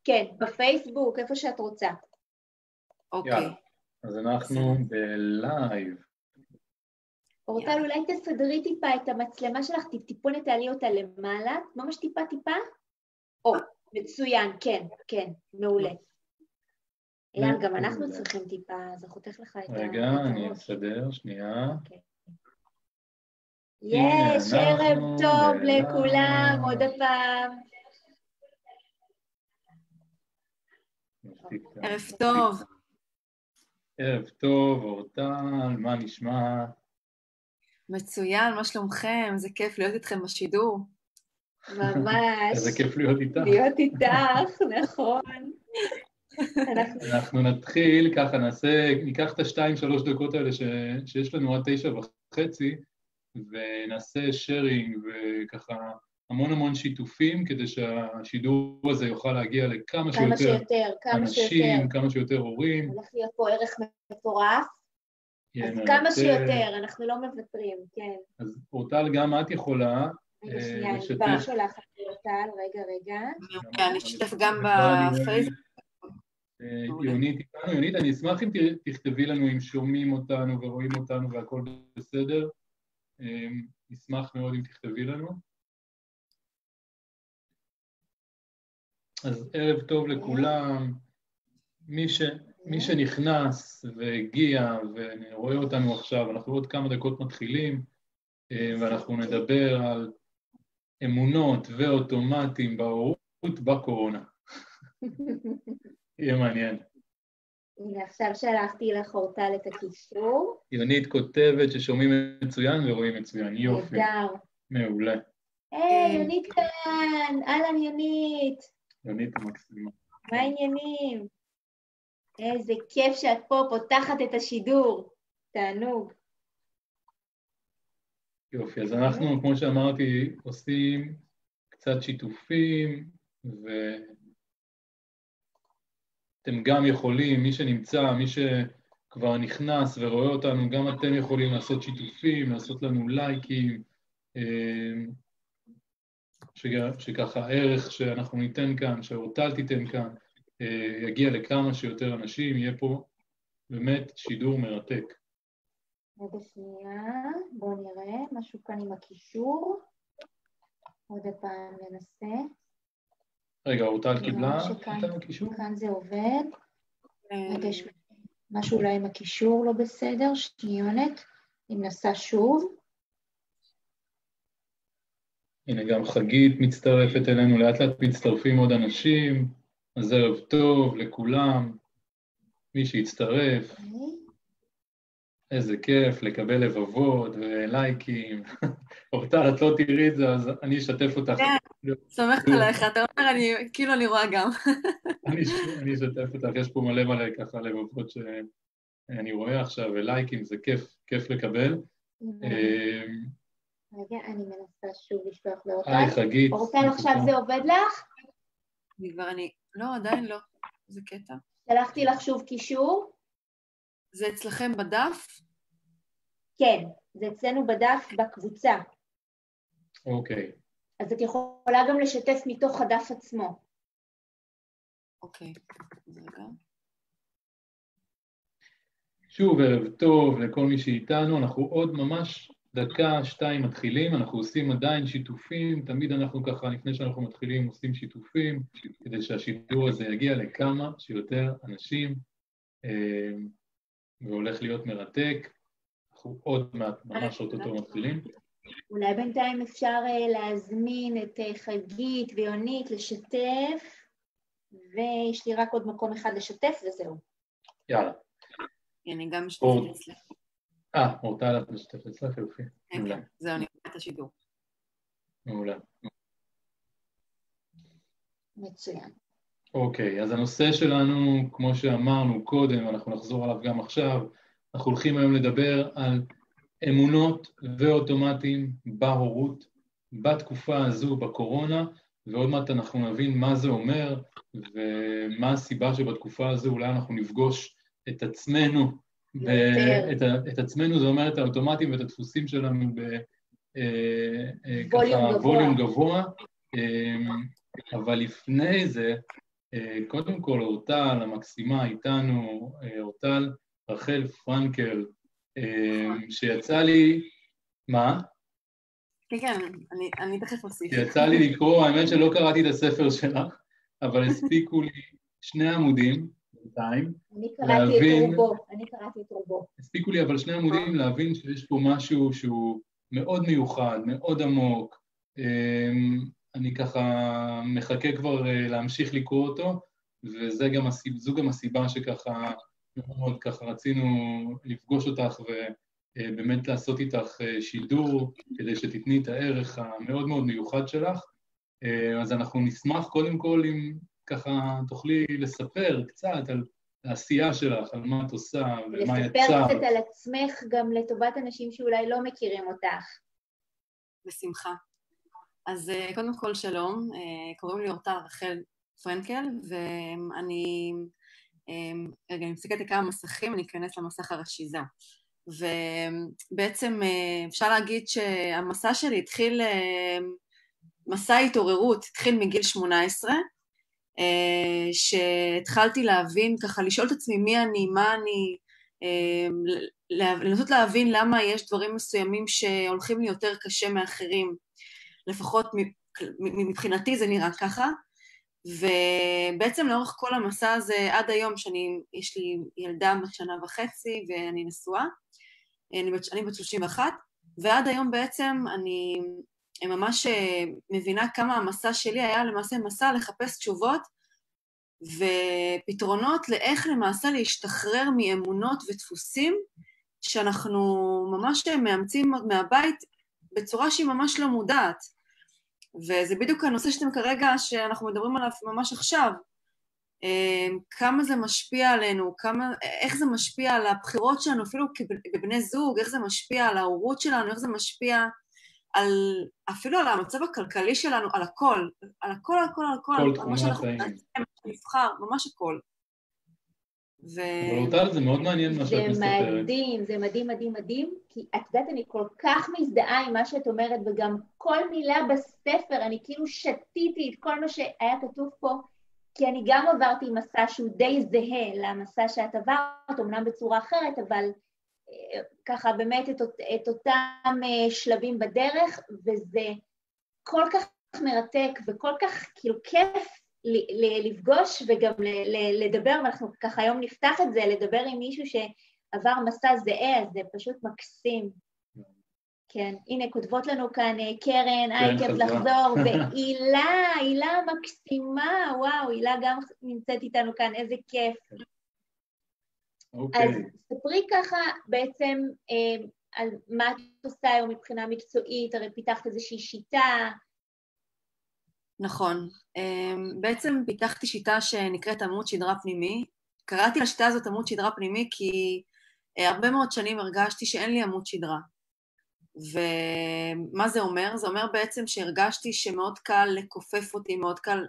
כן, בפייסבוק, איפה שאת רוצה. אוקיי. אז אנחנו בלייב. אורטל, אולי תסדרי טיפה את המצלמה שלך, טיפונת תעלי אותה למעלה, ממש טיפה. מצוין, כן, מעולה. אילן, גם אנחנו צריכים טיפה, אז אחותך לך את הראש. רגע, אני אסדר, שנייה. יש, ערב טוב לכולם, עוד הפעם. ערב טוב. ערב טוב, אורטל, מה נשמע? מצוין, מה שלומכם? זה כיף להיות איתכם בשידור. ממש. איזה כיף להיות איתך. להיות איתך, נכון. אנחנו נתחיל, ככה ניקח את 2-3 דקות האלה שיש לנו עד 9:30, ונעשה שיירינג וככה המון שיתופים, כדי שהשידור הזה יוכל להגיע לכמה שיותר אנשים, כמה שיותר הורים. הולך להיות פה ערך מטורף. אז כמה שיותר, אנחנו לא מוותרים, כן. אז אורטל, גם את יכולה שנייה, אני כבר שולחת אורטל, רגע. אני אשתף גם בפייסבוק. יונית, אני אשמח אם תכתבי לנו אם שומעים אותנו ורואים אותנו והכל בסדר. נשמח מאוד אם תכתבי לנו. אז ערב טוב לכולם. מי שנכנס והגיע ורואה אותנו עכשיו, אנחנו עוד כמה דקות מתחילים, ואנחנו נדבר על אמונות ואוטומטים בהורות בקורונה. יהיה מעניין. הנה, עכשיו שלחתי לך אורטל את הקישור. יונית כותבת ששומעים מצוין ורואים מצוין. יופי. נהדר. מעולה. היי, יונית כאן. אהלן, יונית. יונית המקסימה. מה העניינים? איזה כיף שאת פה פותחת את השידור. תענוג. יופי, אז אנחנו, כמו שאמרתי, עושים קצת שיתופים, אתם גם יכולים, מי שנמצא, מי שכבר נכנס ורואה אותנו, גם אתם יכולים לעשות שיתופים, לעשות לנו לייקים, שככה הערך שאנחנו ניתן כאן, שאורטל תיתן כאן, יגיע לכמה שיותר אנשים, יהיה פה באמת שידור מרתק. רגע שנייה, בואו נראה, משהו כאן עם הקישור. עוד הפעם ננסה. רגע, אורטל קיבלה את הקישור? כאן זה עובד. רגע, יש משהו אולי עם הקישור לא בסדר, שניונת. אני מנסה שוב. הנה גם חגית מצטרפת אלינו, לאט לאט מצטרפים עוד אנשים, אז ערב טוב לכולם, מי שיצטרף. איזה כיף לקבל לבבות ולייקים. אורטל, את לא תראי את זה, אז אני אשתף אותך. סומכת עליך, אתה אומר, כאילו אני רואה גם. אני אשתף אותך, יש פה מלא ככה לבבות שאני רואה עכשיו, ולייקים, זה כיף לקבל. רגע, אני מנסה שוב לשלוח לאורטל. היי, חגית. אורטל, עכשיו זה עובד לך? לא, עדיין לא. זה קטע. שלחתי לך שוב קישור. זה אצלכם בדף? כן, זה אצלנו בדף בקבוצה. אוקיי. אז את יכולה גם לשתף מתוך הדף עצמו. אוקיי, אז רגע. שוב, ערב טוב לכל מי שאיתנו, אנחנו עוד ממש 1-2 מתחילים, אנחנו עושים עדיין שיתופים, תמיד אנחנו ככה, לפני שאנחנו מתחילים, עושים שיתופים, כדי שהשידור הזה יגיע לכמה שיותר אנשים, והולך להיות מרתק, אנחנו עוד מעט, ממש אותו מתחילים. אולי בינתיים אפשר להזמין את חגית ויונית לשתף, ויש לי רק עוד מקום אחד לשתף וזהו. יאללה. אני גם משתפת אצלך. אורטל, את משתפת אצלך, יופי. כן, זהו, אני רואה את השידור. מעולה. מצוין. אוקיי, אז הנושא שלנו, כמו שאמרנו קודם, אנחנו נחזור עליו גם עכשיו, אנחנו הולכים היום לדבר על אמונות ואוטומטים בהורות, בתקופה הזו, בקורונה, ועוד מעט אנחנו נבין מה זה אומר, ומה הסיבה שבתקופה הזו אולי אנחנו נפגוש את עצמנו, את עצמנו, זה אומר את האוטומטים ואת הדפוסים שלנו בווליום גבוה, אבל לפני זה, קודם כל אורטל המקסימה איתנו, אורטל רחל פרנקל, שיצא לי, מה? כן, אני תכף אוסיף. שיצא לי לקרוא, האמת שלא קראתי את הספר שלך, אבל הספיקו לי 2 עמודים, בינתיים, אני קראתי את רובו. הספיקו לי אבל 2 עמודים להבין שיש פה משהו שהוא מאוד מיוחד, מאוד עמוק, אני ככה מחכה כבר להמשיך לקרוא אותו, וזו גם הסיבה שככה מאוד ככה רצינו לפגוש אותך ובאמת לעשות איתך שידור, כדי שתתני את הערך המאוד מאוד מיוחד שלך. אז אנחנו נשמח קודם כל אם ככה תוכלי לספר קצת על העשייה שלך, על מה את עושה ומה יצא. לספר קצת על עצמך גם לטובת אנשים שאולי לא מכירים אותך. בשמחה. אז קודם כל שלום, קוראים לי אורטל רחל פרנקל, ואני רגע, אני מסתכלת על כמה מסכים, אני אכנס למסך הראשי, זהו. ובעצם אפשר להגיד שהמסע שלי התחיל, מסע התעוררות, התחיל מגיל 18, שהתחלתי להבין, ככה לשאול את עצמי מי אני, מה אני, לנסות להבין למה יש דברים מסוימים שהולכים לי יותר קשה מאחרים, לפחות מבחינתי זה נראה ככה, ובעצם לאורך כל המסע הזה, עד היום יש לי ילדה בת 1.5 שנה ואני נשואה, אני בת 31, ועד היום בעצם אני ממש מבינה כמה המסע שלי היה למעשה מסע לחפש תשובות ופתרונות לאיך למעשה להשתחרר מאמונות ודפוסים שאנחנו ממש מאמצים מהבית בצורה שהיא ממש לא מודעת. וזה בדיוק הנושא שאנחנו מדברים עליו ממש עכשיו. כמה זה משפיע עלינו, איך זה משפיע על הבחירות שלנו, אפילו כבני זוג, איך זה משפיע על ההורות שלנו, איך זה משפיע אפילו על המצב הכלכלי שלנו, על הכל, על הכל, על הכל, על הכל. כל תחומי החיים. נבחר, ממש הכל. אבל אורטל, זה מאוד מעניין מה שאת מספרת. זה מדהים, מדהים, מדהים, כי את יודעת, אני כל כך מזדהה עם מה שאת אומרת, וגם כל מילה בספר, אני כאילו שתיתי את כל מה שהיה כתוב פה, כי אני גם עברתי מסע שהוא די זהה למסע שאת עברת, אמנם בצורה אחרת, אבל ככה באמת את אותם שלבים בדרך, וזה כל כך מרתק וכל כך כאילו כיף לפגוש וגם לדבר, ואנחנו ככה היום נפתח את זה, לדבר עם מישהו שעבר מסע זהה, אז זה פשוט מקסים. כן, הנה כותבות לנו כאן קרן, כיף לחזור, והילה מקסימה, וואו, הילה גם נמצאת איתנו כאן, איזה כיף. אז ספרי ככה בעצם על מה את עושה היום מבחינה מקצועית, הרי פיתחת איזושהי שיטה. נכון, בעצם פיתחתי שיטה שנקראת עמוד שדרה פנימי. קראתי לשיטה הזאת עמוד שדרה פנימי כי הרבה מאוד שנים הרגשתי שאין לי עמוד שדרה. ומה זה אומר? זה אומר בעצם שהרגשתי שמאוד קל לקופף אותי, מאוד קל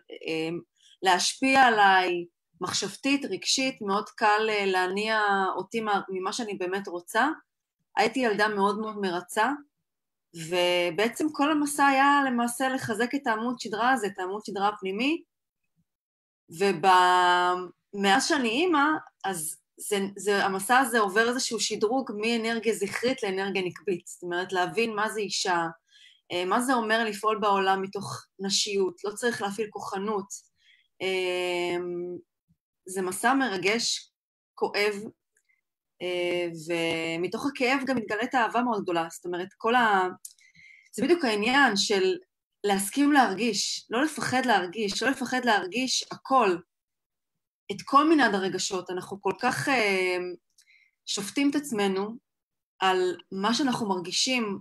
להשפיע עליי, מחשבתית, רגשית, מאוד קל להניע אותי ממה שאני באמת רוצה. הייתי ילדה מאוד מאוד מרצה, ובעצם כל המסע היה למעשה לחזק את העמוד שדרה הזה, את העמוד שדרה הפנימי, ומאז שאני אימא, אז המסע הזה עובר איזשהו שדרוג מאנרגיה זכרית לאנרגיה נקבית, זאת אומרת להבין מה זה אישה, מה זה אומר לפעול בעולם מתוך נשיות, לא צריך להפעיל כוחנות, זה מסע מרגש, כואב, ומתוך הכאב גם מתגלית האהבה מאוד גדולה, זאת אומרת זה בדיוק העניין של להסכים להרגיש, לא לפחד להרגיש, לא לפחד להרגיש הכל, את כל מנעד הרגשות. אנחנו כל כך שופטים את עצמנו על מה שאנחנו מרגישים,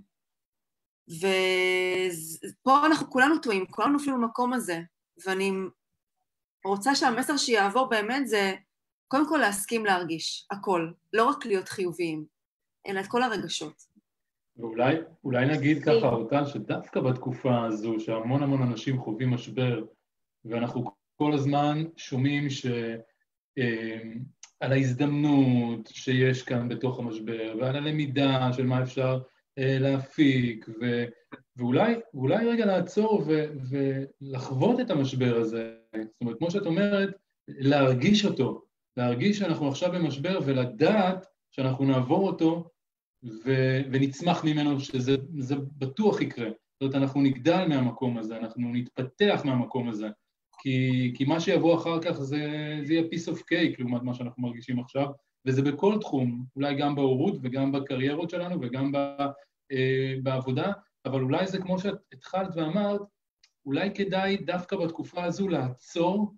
ופה אנחנו כולנו טועים, כולנו נופלים במקום הזה, ואני רוצה שהמסר שיעבור באמת זה קודם כל להסכים להרגיש הכל, לא רק להיות חיוביים, אלא את כל הרגשות. ואולי נגיד ככה, אורטל, שדווקא בתקופה הזו, שהמון המון אנשים חווים משבר, ואנחנו כל הזמן שומעים על ההזדמנות שיש כאן בתוך המשבר, ועל הלמידה של מה אפשר להפיק, ואולי רגע לעצור ולחוות את המשבר הזה. זאת אומרת, כמו שאת אומרת, להרגיש אותו, להרגיש שאנחנו עכשיו במשבר ולדעת שאנחנו נעבור אותו ונצמח ממנו, שזה בטוח יקרה. זאת אומרת, אנחנו נגדל מהמקום הזה, אנחנו נתפתח מהמקום הזה, כי מה שיבוא אחר כך זה יהיה piece of cake לעומת מה שאנחנו מרגישים עכשיו, וזה בכל תחום, אולי גם בהורות וגם בקריירות שלנו וגם בעבודה, אבל אולי זה כמו שאת התחלת ואמרת, אולי כדאי דווקא בתקופה הזו לעצור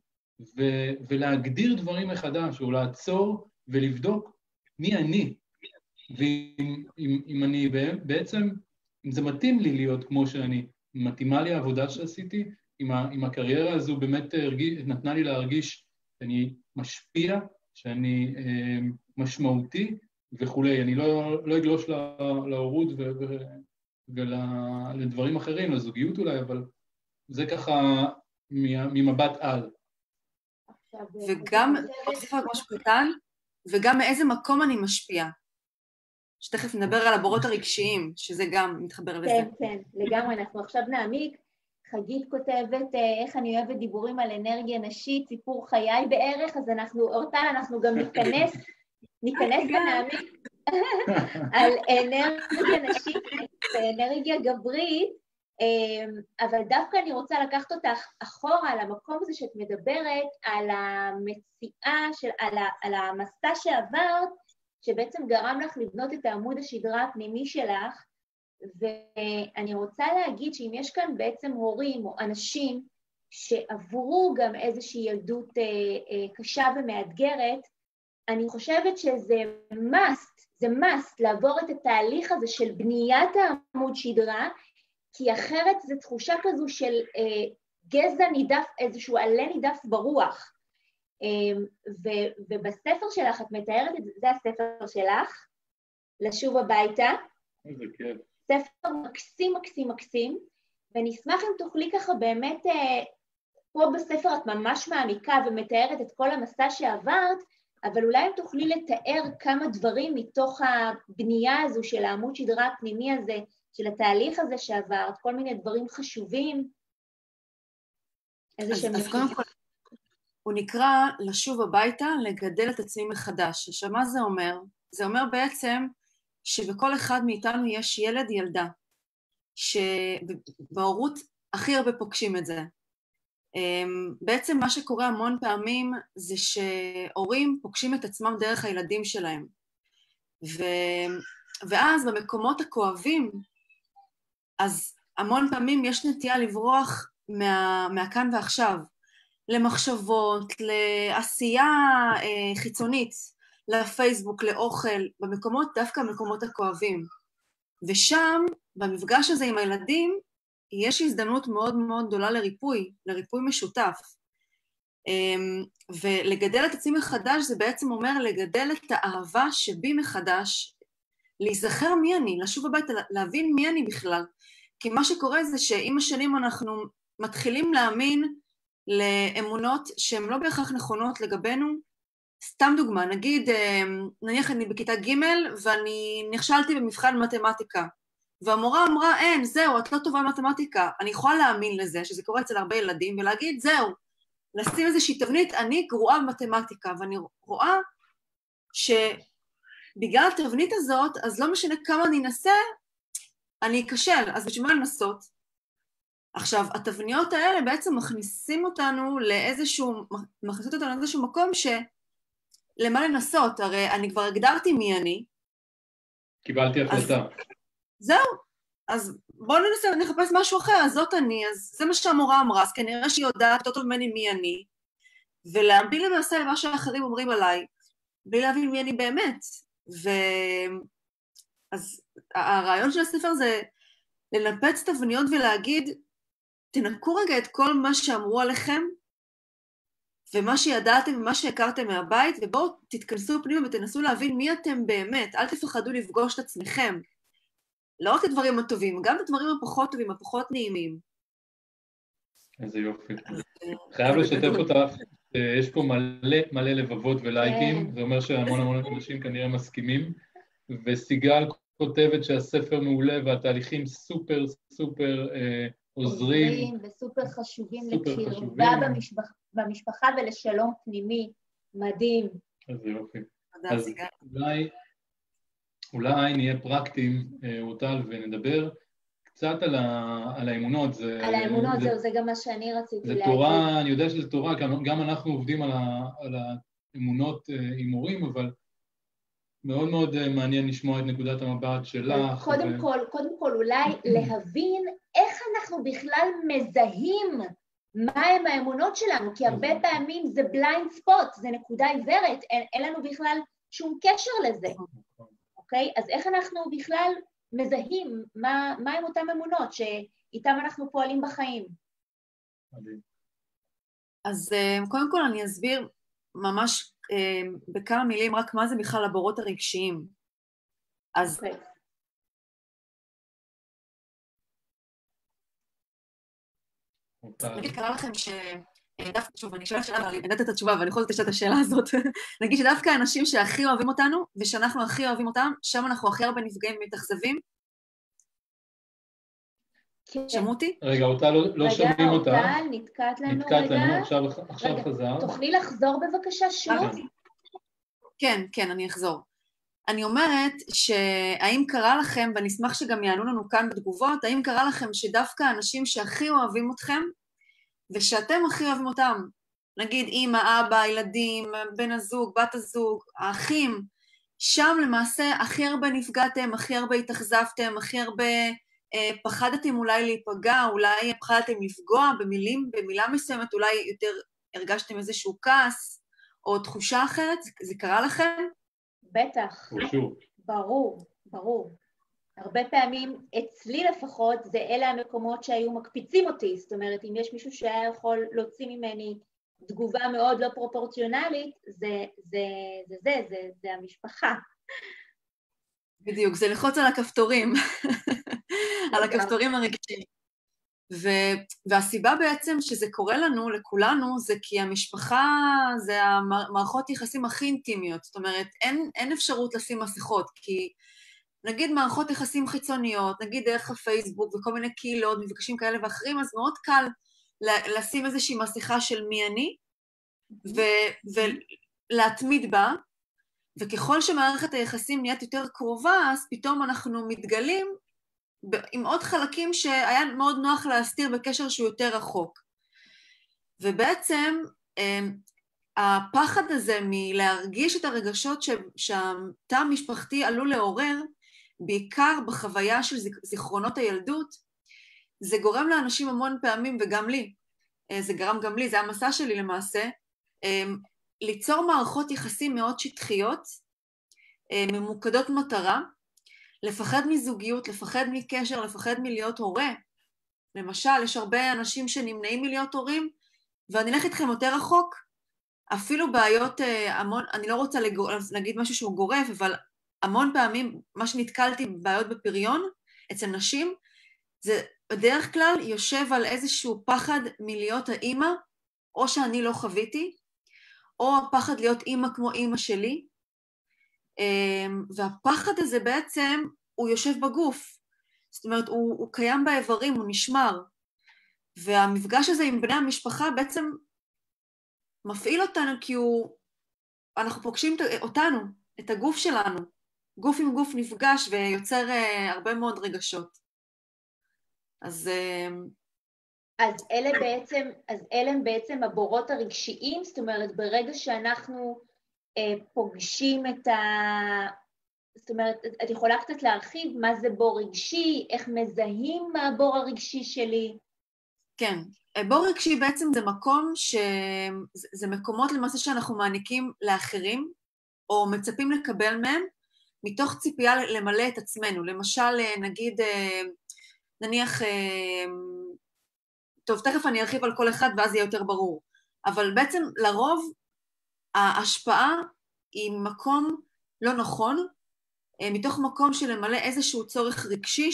ולהגדיר דברים מחדש, או לעצור ולבדוק מי אני, ואם אני בעצם, אם זה מתאים לי להיות כמו שאני, מתאימה לי העבודה שעשיתי, אם הקריירה הזו באמת נתנה לי להרגיש שאני משפיע, שאני משמעותי וכולי. אני לא אגלוש להורות ולדברים אחרים, לזוגיות אולי, אבל זה ככה ממבט על. וגם, אוסיף רק משהו קטן, וגם מאיזה מקום אני משפיע. שתכף נדבר על הבורות הרגשיים, שזה גם מתחבר לזה. כן, כן, לגמרי. אנחנו עכשיו נעמיק. חגית כותבת איך אני אוהבת דיבורים על אנרגיה נשית, סיפור חיי בערך, אז אורטל, אנחנו גם ניכנס ונעמיק על אנרגיה נשית ואנרגיה גברית, אבל דווקא אני רוצה לקחת אותך אחורה על המקום הזה שאת מדברת, על המציאה, על המסע שעברת, שבעצם גרם לך לבנות את העמוד השדרה הפנימי שלך, ואני רוצה להגיד שאם יש כאן בעצם הורים או אנשים שעברו גם איזושהי ילדות קשה ומאתגרת, אני חושבת שזה must לעבור את התהליך הזה של בניית העמוד שדרה, כי אחרת זו תחושה כזו של גזע נידף, איזשהו עלה נידף ברוח. ובספר שלך, את מתארת את זה, זה הספר שלך, לשוב הביתה. איזה כיף. ספר מקסים, מקסים, מקסים, ואני אשמח אם תוכלי ככה באמת, פה בספר את ממש מעמיקה ומתארת את כל המסע שעברת, אבל אולי אם תוכלי לתאר כמה דברים מתוך הבנייה הזו של העמוד שדרה הפנימי הזה, של התהליך הזה שעברת, כל מיני דברים חשובים. אז קודם כל, הוא נקרא לשוב הביתה, לגדל את עצמי מחדש. עכשיו, מה זה אומר? זה אומר בעצם שבכל אחד מאיתנו יש ילד ילדה, שבהורות הכי הרבה פוגשים את זה. בעצם מה שקורה המון פעמים זה שהורים פוגשים את עצמם דרך הילדים שלהם. ואז במקומות הכואבים, אז המון פעמים יש נטייה לברוח מהכאן ועכשיו, למחשבות, לעשייה חיצונית, לפייסבוק, לאוכל, דווקא במקומות הכואבים. ושם, במפגש הזה עם הילדים, יש הזדמנות מאוד מאוד גדולה לריפוי משותף. ולגדל את עצמי מחדש זה בעצם אומר לגדל את האהבה שבי מחדש, להיזכר מי אני, לשוב הביתה, להבין מי אני בכלל. כי מה שקורה זה שעם השנים אנחנו מתחילים להאמין לאמונות שהן לא בהכרח נכונות לגבינו. סתם דוגמה, נניח אני בכיתה ג' ואני נכשלתי במבחן מתמטיקה, והמורה אמרה, אין, זהו, את לא טובה במתמטיקה. אני יכולה להאמין לזה, שזה קורה אצל הרבה ילדים, ולהגיד, זהו, לשים איזושהי תבנית, אני גרועה במתמטיקה, ואני רואה שבגלל התבנית הזאת, אז לא משנה כמה אני אנסה, אני אכשל, אז בשביל מה לנסות? עכשיו, התבניות האלה בעצם מכניסות אותנו לאיזשהו מקום למה לנסות? הרי אני כבר הגדרתי מי אני. קיבלתי החלטה. זהו, אז בואו ננסה, נחפש משהו אחר, אז זאת אני, אז זה מה שהמורה אמרה, אז כנראה שהיא יודעת יותר טוב ממני מי אני, ולהבין למעשה למה שאחרים אומרים עליי, בלי להבין מי אני באמת. אז הרעיון של הספר זה לנפץ תבניות ולהגיד, תנקו רגע את כל מה שאמרו עליכם, ומה שידעתם ומה שהכרתם מהבית, ובואו תתכנסו פנימה ותנסו להבין מי אתם באמת, אל תפחדו לפגוש את עצמכם. לא רק את הדברים הטובים, גם את הדברים הפחות טובים, הפחות נעימים. איזה יופי. חייב לשתף אותך, יש פה מלא לבבות ולייקים, זה אומר שהמון אנשים כנראה מסכימים, וסיגל כותבת שהספר מעולה והתהליכים סופר סופר עוזרים. וסופר חשובים לקרבה במשפחה ולשלום פנימי. מדהים. אז זה יופי. אז אולי נהיה פרקטיים, רוטל, ונדבר קצת על האמונות. על האמונות, זה גם מה שאני רציתי להגיד. זה תורה, אני יודע שזה תורה, גם אנחנו עובדים על האמונות עם הורים, אבל מאוד מאוד מעניין לשמוע את נקודת המבט שלך. קודם כל אולי להבין איך אנחנו בכלל מזהים מהם האמונות שלנו, כי הרבה פעמים זה בליינד ספוט, זה נקודה עיוורת, אין לנו בכלל שום קשר לזה. אוקיי? אז איך אנחנו בכלל מזהים מה הם אותם אמונות שאיתם אנחנו פועלים בחיים? אז קודם כל אני אסביר ממש בכמה מילים רק מה זה בכלל הבורות הרגשיים. אז נגיד קרה לכם דווקא, שוב, אני שואלת שאלה, אבל אני יודעת את התשובה, ואני יכולה לשאול את השאלה הזאת. נגיד שדווקא האנשים שהכי אוהבים אותנו, ושאנחנו הכי אוהבים אותם, שם אנחנו הכי הרבה נפגעים ומתאכזבים. שמעו אותי? רגע, אותה לא שומעים אותה. רגע, אותה, נתקעת לנו רגע. עכשיו חזר. תוכלי לחזור בבקשה שוב? כן, אני אחזור. אני אומרת שהאם קרה לכם, ואני אשמח שגם יענו לנו כאן בתגובות, האם קרה לכם שדווקא האנשים שהכי אוהבים אתכם, ושאתם הכי אוהבים אותם, נגיד אמא, אבא, ילדים, בן הזוג, בת הזוג, האחים, שם למעשה הכי הרבה נפגעתם, הכי הרבה התאכזבתם, הכי הרבה פחדתם אולי להיפגע, אולי פחדתם לפגוע במילה מסוימת, אולי יותר הרגשתם איזשהו כעס, או תחושה אחרת, זה קרה לכם? בטח, ברור. הרבה פעמים, אצלי לפחות, אלה המקומות שהיו מקפיצים אותי, זאת אומרת, אם יש מישהו שהיה יכול להוציא ממני תגובה מאוד לא פרופורציונלית, זה המשפחה. בדיוק, זה לחוץ על הכפתורים, על הכפתורים הרגשיים. והסיבה בעצם שזה קורה לנו, לכולנו, זה כי המשפחה זה המערכות יחסים הכי אינטימיות, זאת אומרת, אין אפשרות לשים מסכות, כי נגיד מערכות יחסים חיצוניות, נגיד דרך הפייסבוק וכל מיני קהילות, מפגשים כאלה ואחרים, אז מאוד קל לשים איזושהי מסכה של מי אני, ולהתמיד בה, וככל שמערכת היחסים נהיית יותר קרובה, אז פתאום אנחנו מתגלים עם עוד חלקים שהיה מאוד נוח להסתיר בקשר שהוא יותר רחוק. ובעצם הפחד הזה מלהרגיש את הרגשות שהתא המשפחתי עלול לעורר, בעיקר בחוויה של זיכרונות הילדות, זה גורם לאנשים המון פעמים, וגם לי, זה גרם גם לי, זה המסע שלי למעשה, ליצור מערכות יחסים מאוד שטחיות, ממוקדות מטרה, לפחד מזוגיות, לפחד מקשר, לפחד מלהיות הורה. למשל, יש הרבה אנשים שנמנעים מלהיות הורים, ואני אלך איתכם יותר רחוק, אפילו בעיות המון, אני לא רוצה להגיד משהו שהוא גורף, אבל המון פעמים מה שנתקלתי בבעיות בפריון אצל נשים, זה בדרך כלל יושב על איזשהו פחד מלהיות האימא, או שאני לא חוויתי, או הפחד להיות אימא כמו אימא שלי, והפחד הזה בעצם הוא יושב בגוף, זאת אומרת הוא קיים באיברים, הוא נשמר, והמפגש הזה עם בני המשפחה בעצם מפעיל אותנו כי אנחנו פוגשים אותנו, את הגוף שלנו, גוף עם גוף נפגש ויוצר הרבה מאוד רגשות. אז אלה הם בעצם הבורות הרגשיים, זאת אומרת ברגע שאנחנו פוגשים זאת אומרת, את יכולה קצת להרחיב מה זה בור רגשי, איך מזהים מה הבור הרגשי שלי? כן, בור רגשי בעצם זה מקום זה מקומות למעשה שאנחנו מעניקים לאחרים, או מצפים לקבל מהם, מתוך ציפייה למלא את עצמנו. למשל, נניח, טוב, תכף אני ארחיב על כל אחד ואז יהיה יותר ברור, אבל בעצם לרוב ההשפעה היא מקום לא נכון, מתוך מקום של למלא איזשהו צורך רגשי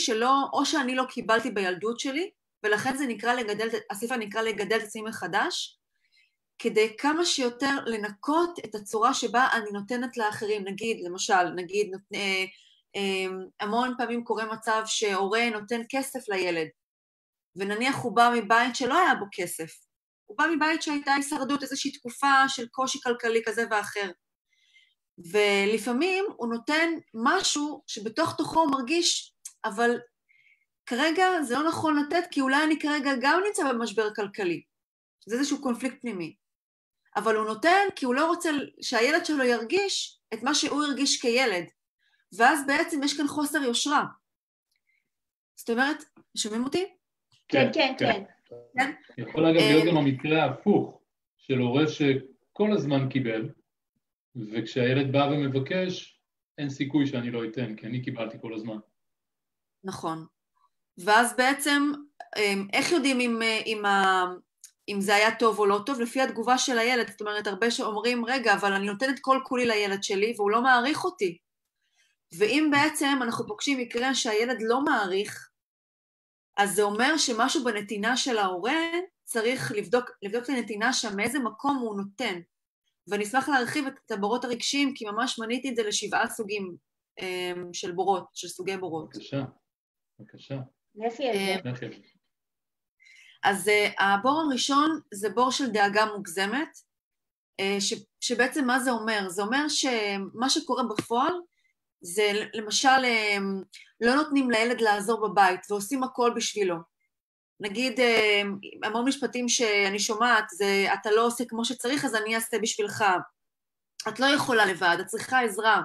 או שאני לא קיבלתי בילדות שלי, ולכן זה נקרא הספר נקרא לגדל את עצמי מחדש, כדי כמה שיותר לנקות את הצורה שבה אני נותנת לאחרים, נגיד, למשל, המון פעמים קורה מצב שהורה נותן כסף לילד, ונניח הוא בא מבית שלא היה בו כסף, הוא בא מבית שהייתה הישרדות, איזושהי תקופה של קושי כלכלי כזה ואחר, ולפעמים הוא נותן משהו שבתוך תוכו הוא מרגיש, אבל כרגע זה לא נכון לתת, כי אולי אני כרגע גם נמצא במשבר כלכלי, זה איזשהו קונפליקט פנימי, אבל הוא נותן כי הוא לא רוצה שהילד שלו ירגיש את מה שהוא הרגיש כילד, ואז בעצם יש כאן חוסר יושרה. זאת אומרת, שומעים אותי? כן, כן, כן. יכול אגב להיות גם המקרה ההפוך של הורה שכל הזמן קיבל, וכשהילד בא ומבקש, אין סיכוי שאני לא אתן, כי אני קיבלתי כל הזמן. נכון. ואז בעצם, איך יודעים אם זה היה טוב או לא טוב? לפי התגובה של הילד. זאת אומרת, הרבה שאומרים, רגע, אבל אני נותנת כל כולי לילד שלי, והוא לא מעריך אותי. ואם בעצם אנחנו פוגשים מקרה שהילד לא מעריך, אז זה אומר שמשהו בנתינה של ההורה צריך לבדוק את הנתינה שם, מאיזה מקום הוא נותן. ואני אשמח להרחיב את הבורות הרגשיים, כי ממש מניתי את זה ל7 סוגים של בורות, של סוגי בורות. בבקשה. לפי על זה. אז הבור הראשון זה בור של דאגה מוגזמת, שבעצם מה זה אומר? זה אומר שמה שקורה בפועל, זה למשל לא נותנים לילד לעזור בבית ועושים הכל בשבילו. נגיד, המון משפטים שאני שומעת, זה אתה לא עושה כמו שצריך, אז אני אעשה בשבילך. את לא יכולה לבד, את צריכה עזרה,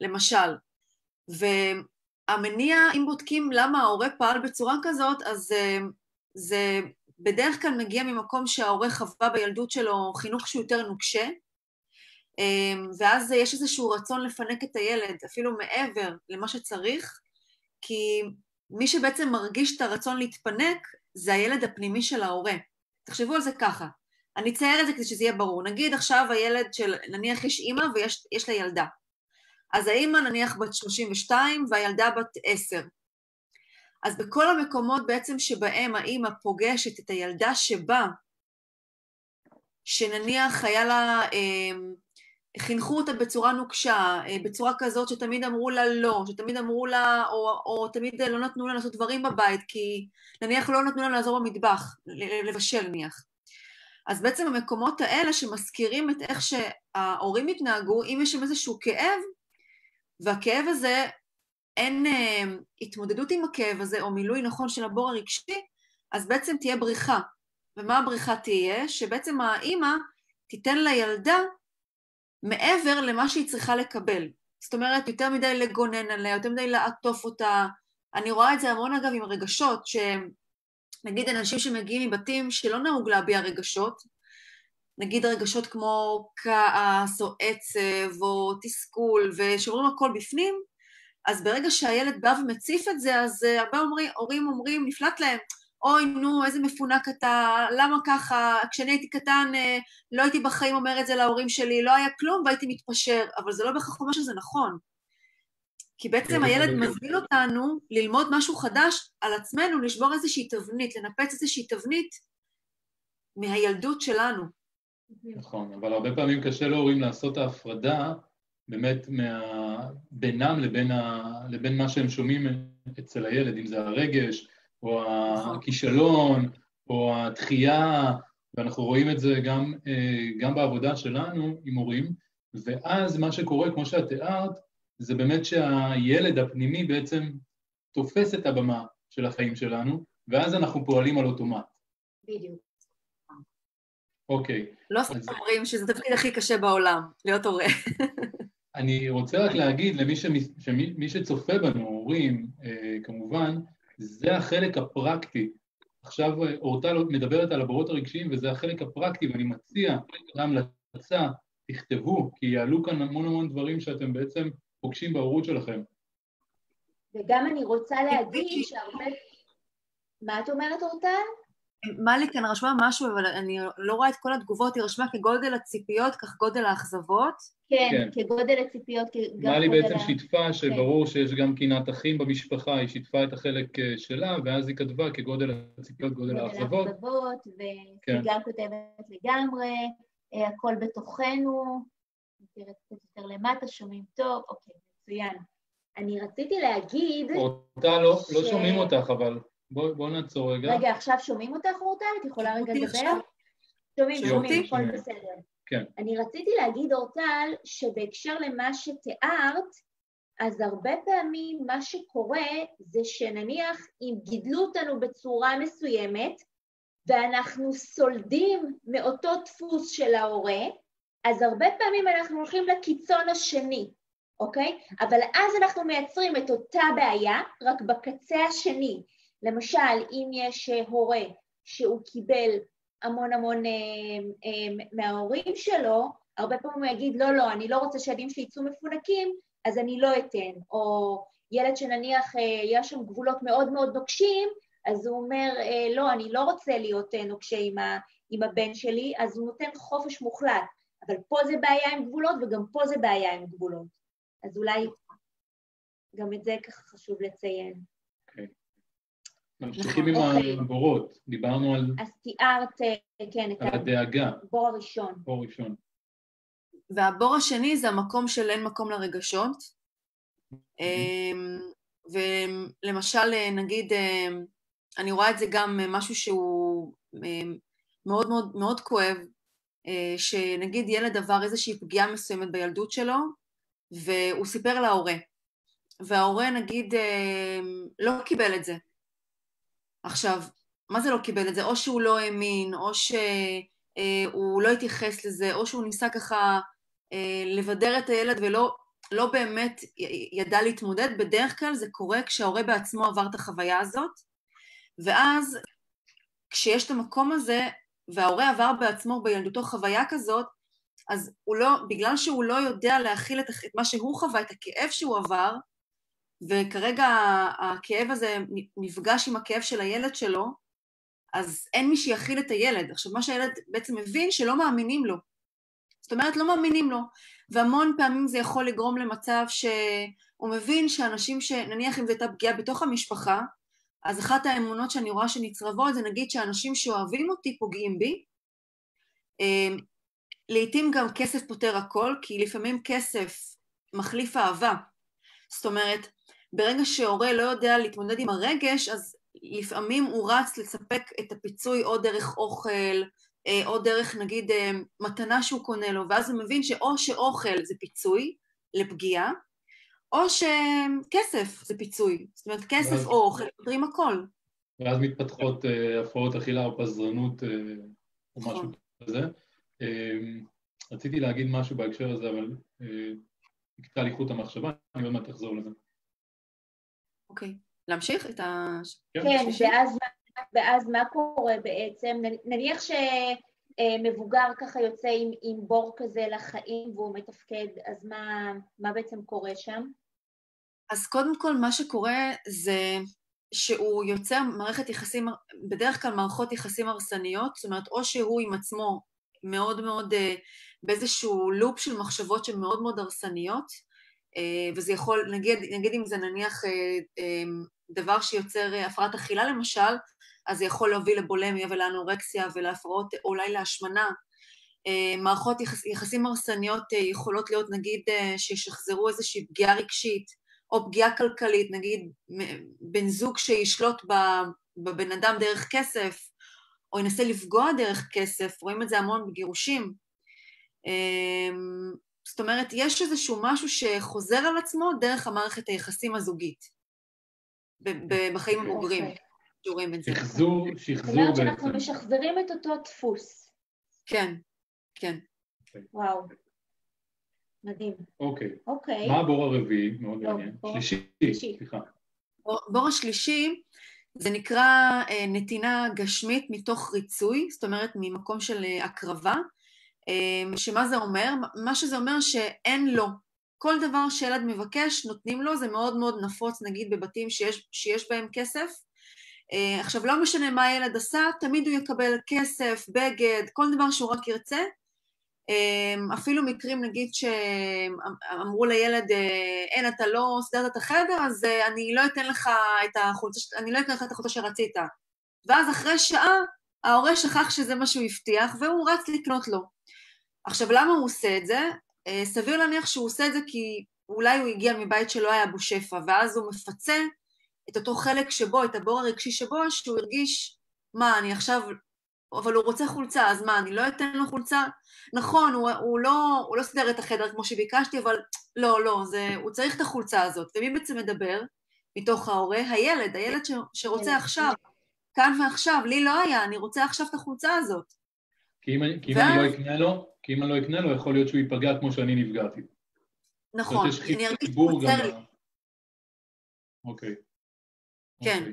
למשל. והמניע, אם בודקים למה ההורה פעל בצורה כזאת, אז זה בדרך כלל מגיע ממקום שההורה חווה בילדות שלו חינוך שהוא יותר נוקשה, ואז יש איזשהו רצון לפנק את הילד, אפילו מעבר למה שצריך, כי מי שבעצם מרגיש את הרצון להתפנק, זה הילד הפנימי של ההורה. תחשבו על זה ככה, אני אצייר את זה כדי שזה יהיה ברור. נגיד עכשיו הילד של, נניח יש אימא ויש לה ילדה. אז האימא נניח בת 32 והילדה בת 10. אז בכל המקומות בעצם שבהם האימא פוגשת את הילדה שבה, שנניח היה לה, חינכו אותה בצורה נוקשה, בצורה כזאת שתמיד אמרו לה לא, שתמיד אמרו לה, או תמיד לא נתנו לה לעשות דברים בבית, כי נניח לא נתנו לה לעזור במטבח, לבשל נניח. אז בעצם המקומות האלה שמזכירים את איך שההורים התנהגו, אם יש שם איזשהו כאב, והכאב הזה, אין התמודדות עם הכאב הזה, או מילוי נכון של הבור הרגשי, אז בעצם תהיה בריחה. ומה הבריחה תהיה? שבעצם האמא תיתן לילדה מעבר למה שהיא צריכה לקבל. זאת אומרת, יותר מדי לגונן עליה, יותר מדי לעטוף אותה. אני רואה את זה המון אגב עם הרגשות, שנגיד אנשים שמגיעים מבתים שלא נהוג להביע רגשות, נגיד רגשות כמו כעס או עצב או תסכול, ושאומרים הכל בפנים, אז ברגע שהילד בא ומציף את זה, אז הרבה הורים אומרים, נפלט להם, אוי נו, איזה מפונק אתה, למה ככה, כשאני הייתי קטן לא הייתי בחיים אומר את זה להורים שלי, לא היה כלום והייתי מתפשר, אבל זה לא בהכרח אומר שזה נכון. כי בעצם הילד מזמין אותנו ללמוד משהו חדש על עצמנו, לשבור איזושהי תבנית, לנפץ איזושהי תבנית מהילדות שלנו. נכון, אבל הרבה פעמים קשה להורים לעשות ההפרדה, באמת בינם לבין מה שהם שומעים אצל הילד, אם זה הרגש, או הכישלון, או התחייה, ואנחנו רואים את זה גם בעבודה שלנו עם הורים, ואז מה שקורה, כמו שאת תיארת, זה באמת שהילד הפנימי בעצם תופס את הבמה של החיים שלנו, ואז אנחנו פועלים על אוטומט. בדיוק. אוקיי. לא סתם אומרים שזה תפקיד הכי קשה בעולם, להיות הורה. אני רוצה רק להגיד למי שצופה בנו, הורים, כמובן, זה החלק הפרקטי. עכשיו אורטל מדברת על הבורות הרגשיים, וזה החלק הפרקטי, ואני מציע גם להצע, תכתבו, כי יעלו כאן המון דברים שאתם בעצם פוגשים בהורות שלכם. וגם אני רוצה להגיד שהרבה... מה את אומרת, אורטל? מלי כאן רשמה משהו, אבל אני לא רואה את כל התגובות, היא רשמה כגודל הציפיות, כך גודל האכזבות. כן, כגודל הציפיות. מלי בעצם שיתפה שברור שיש גם קנאת אחים במשפחה, היא שיתפה את החלק שלה, ואז היא כתבה כגודל הציפיות, גודל האכזבות. גודל האכזבות, וסיגל כותבת לגמרי, הכל בתוכנו, נתראה קצת יותר למטה, שומעים טוב, אוקיי, מצוין. אני רציתי להגיד... אורטל, לא שומעים אותך, אבל בוא נעצור רגע. רגע, עכשיו שומעים אותך, אורטל? את יכולה רגע לדבר? שומעים, הכל בסדר. כן. אני רציתי להגיד, אורטל, שבהקשר למה שתיארת, אז הרבה פעמים מה שקורה זה שנניח אם גידלו אותנו בצורה מסוימת, ואנחנו סולדים מאותו דפוס של ההורה, אז הרבה פעמים אנחנו הולכים לקיצון השני, אוקיי? אבל אז אנחנו מייצרים את אותה בעיה, רק בקצה השני. למשל, אם יש הורה שהוא קיבל המון מההורים שלו, הרבה פעמים הוא יגיד, לא, אני לא רוצה שהילדים שלי יצאו מפונקים, אז אני לא אתן. או ילד שנניח יש שם גבולות מאוד מאוד נוקשים, אז הוא אומר, לא, אני לא רוצה להיות נוקשה עם הבן שלי, אז הוא נותן חופש מוחלט. אבל פה זה בעיה עם גבולות, וגם פה זה בעיה עם גבולות. אז אולי גם את זה ככה חשוב לציין. אוקיי. ממשיכים עם הבורות. דיברנו על... אז תיארת, כן, על הדאגה. בור הראשון. בור ראשון. והבור השני זה המקום של אין מקום לרגשות. ולמשל, נגיד, אני רואה את זה גם משהו שהוא מאוד מאוד מאוד כואב, שנגיד ילד עבר איזושהי פגיעה מסוימת בילדות שלו, והוא סיפר להורה, וההורה נגיד לא קיבל את זה. עכשיו, מה זה לא קיבל את זה? או שהוא לא האמין, או שהוא לא התייחס לזה, או שהוא ניסה ככה לבדר את הילד ולא באמת ידע להתמודד. בדרך כלל זה קורה כשההורה בעצמו עבר את החוויה הזאת, ואז כשיש את המקום הזה, וההורה עבר בעצמו בילדותו חוויה כזאת, אז הוא לא, בגלל שהוא לא יודע להכיל את מה שהוא חווה, את הכאב שהוא עבר, וכרגע הכאב הזה נפגש עם הכאב של הילד שלו, אז אין מי שיכיל את הילד. עכשיו, מה שהילד בעצם מבין, שלא מאמינים לו. זאת אומרת, לא מאמינים לו. והמון פעמים זה יכול לגרום למצב שהוא מבין שאנשים שנניח אם זו הייתה פגיעה בתוך המשפחה, אז אחת האמונות שאני רואה שנצרבות, זה נגיד שאנשים שאוהבים אותי פוגעים בי, לעתים גם כסף פותר הכל, כי לפעמים כסף מחליף אהבה. זאת אומרת, ברגע שההורה לא יודע להתמודד עם הרגש, אז לפעמים הוא רץ לספק את הפיצוי או דרך אוכל, או דרך נגיד מתנה שהוא קונה לו, ואז הוא מבין שאו שאוכל זה פיצוי לפגיעה, או שכסף זה פיצוי. זאת אומרת, כסף או אוכל פותרים הכל. ואז מתפתחות הפרעות אכילה או פזרנות או משהו כזה. רציתי להגיד משהו בהקשר הזה, אבל נקטע לי חוט המחשבה, אני עוד מעט תחזור לזה. אוקיי. להמשיך את ה... כן, ואז מה קורה בעצם? נניח שמבוגר ככה יוצא עם בור כזה לחיים והוא מתפקד, אז מה בעצם קורה שם? אז קודם כל מה שקורה זה שהוא יוצר מערכת יחסים, בדרך כלל מערכות יחסים הרסניות, זאת אומרת או שהוא עם עצמו מאוד מאוד באיזשהו לופ של מחשבות שהן מאוד מאוד הרסניות, וזה יכול, נגיד אם זה נניח דבר שיוצר הפרעת אכילה למשל, אז זה יכול להוביל לבולמיה ולאנורקסיה ולהפרעות, אולי להשמנה. מערכות יחסים הרסניות יכולות להיות נגיד שישחזרו איזושהי פגיעה רגשית, או פגיעה כלכלית, נגיד בן זוג שישלוט בבן אדם דרך כסף, או ינסה לפגוע דרך כסף, רואים את זה המון בגירושים. זאת אומרת, יש איזשהו משהו שחוזר על עצמו דרך המערכת היחסים הזוגית, בחיים הבוגרים, שרואים את זה. שחזור בעצם. זאת אומרת שאנחנו משחזרים את אותו דפוס. כן, כן. וואו, מדהים. אוקיי. מה הבור הרביעי? מאוד מעניין. שלישי, סליחה. בור השלישי, זה נקרא נתינה גשמית מתוך ריצוי, זאת אומרת ממקום של הקרבה, שמה זה אומר? מה שזה אומר שאין לו. כל דבר שילד מבקש נותנים לו, זה מאוד מאוד נפוץ נגיד בבתים שיש בהם כסף. עכשיו לא משנה מה הילד עשה, תמיד הוא יקבל כסף, בגד, כל דבר שהוא רק ירצה. אפילו מקרים נגיד שאמרו לילד, אין אתה לא סדרת את החדר, אז אני לא אתן לך את החולצה שרצית. ואז אחרי שעה ההורה שכח שזה מה שהוא הבטיח והוא רץ לקנות לו. עכשיו למה הוא עושה את זה? סביר להניח שהוא עושה את זה כי אולי הוא הגיע מבית שלא היה בו שפע, ואז הוא מפצה את אותו חלק שבו, את הבור הרגשי שבו, שהוא הרגיש, מה, אני עכשיו, אבל הוא רוצה חולצה, אז מה, אני לא אתן לו חולצה? נכון, הוא לא סדר את החדר כמו שביקשתי, אבל לא, הוא צריך את החולצה הזאת. ומי בעצם מדבר? מתוך ההורה, הילד שרוצה עכשיו, כאן ועכשיו, לי לא היה, אני רוצה עכשיו את החולצה הזאת. כי אם אני לא אקנה לו, יכול להיות שהוא ייפגע כמו שאני נפגעתי. נכון, אני ארגיש חוצר לי. אוקיי. כן.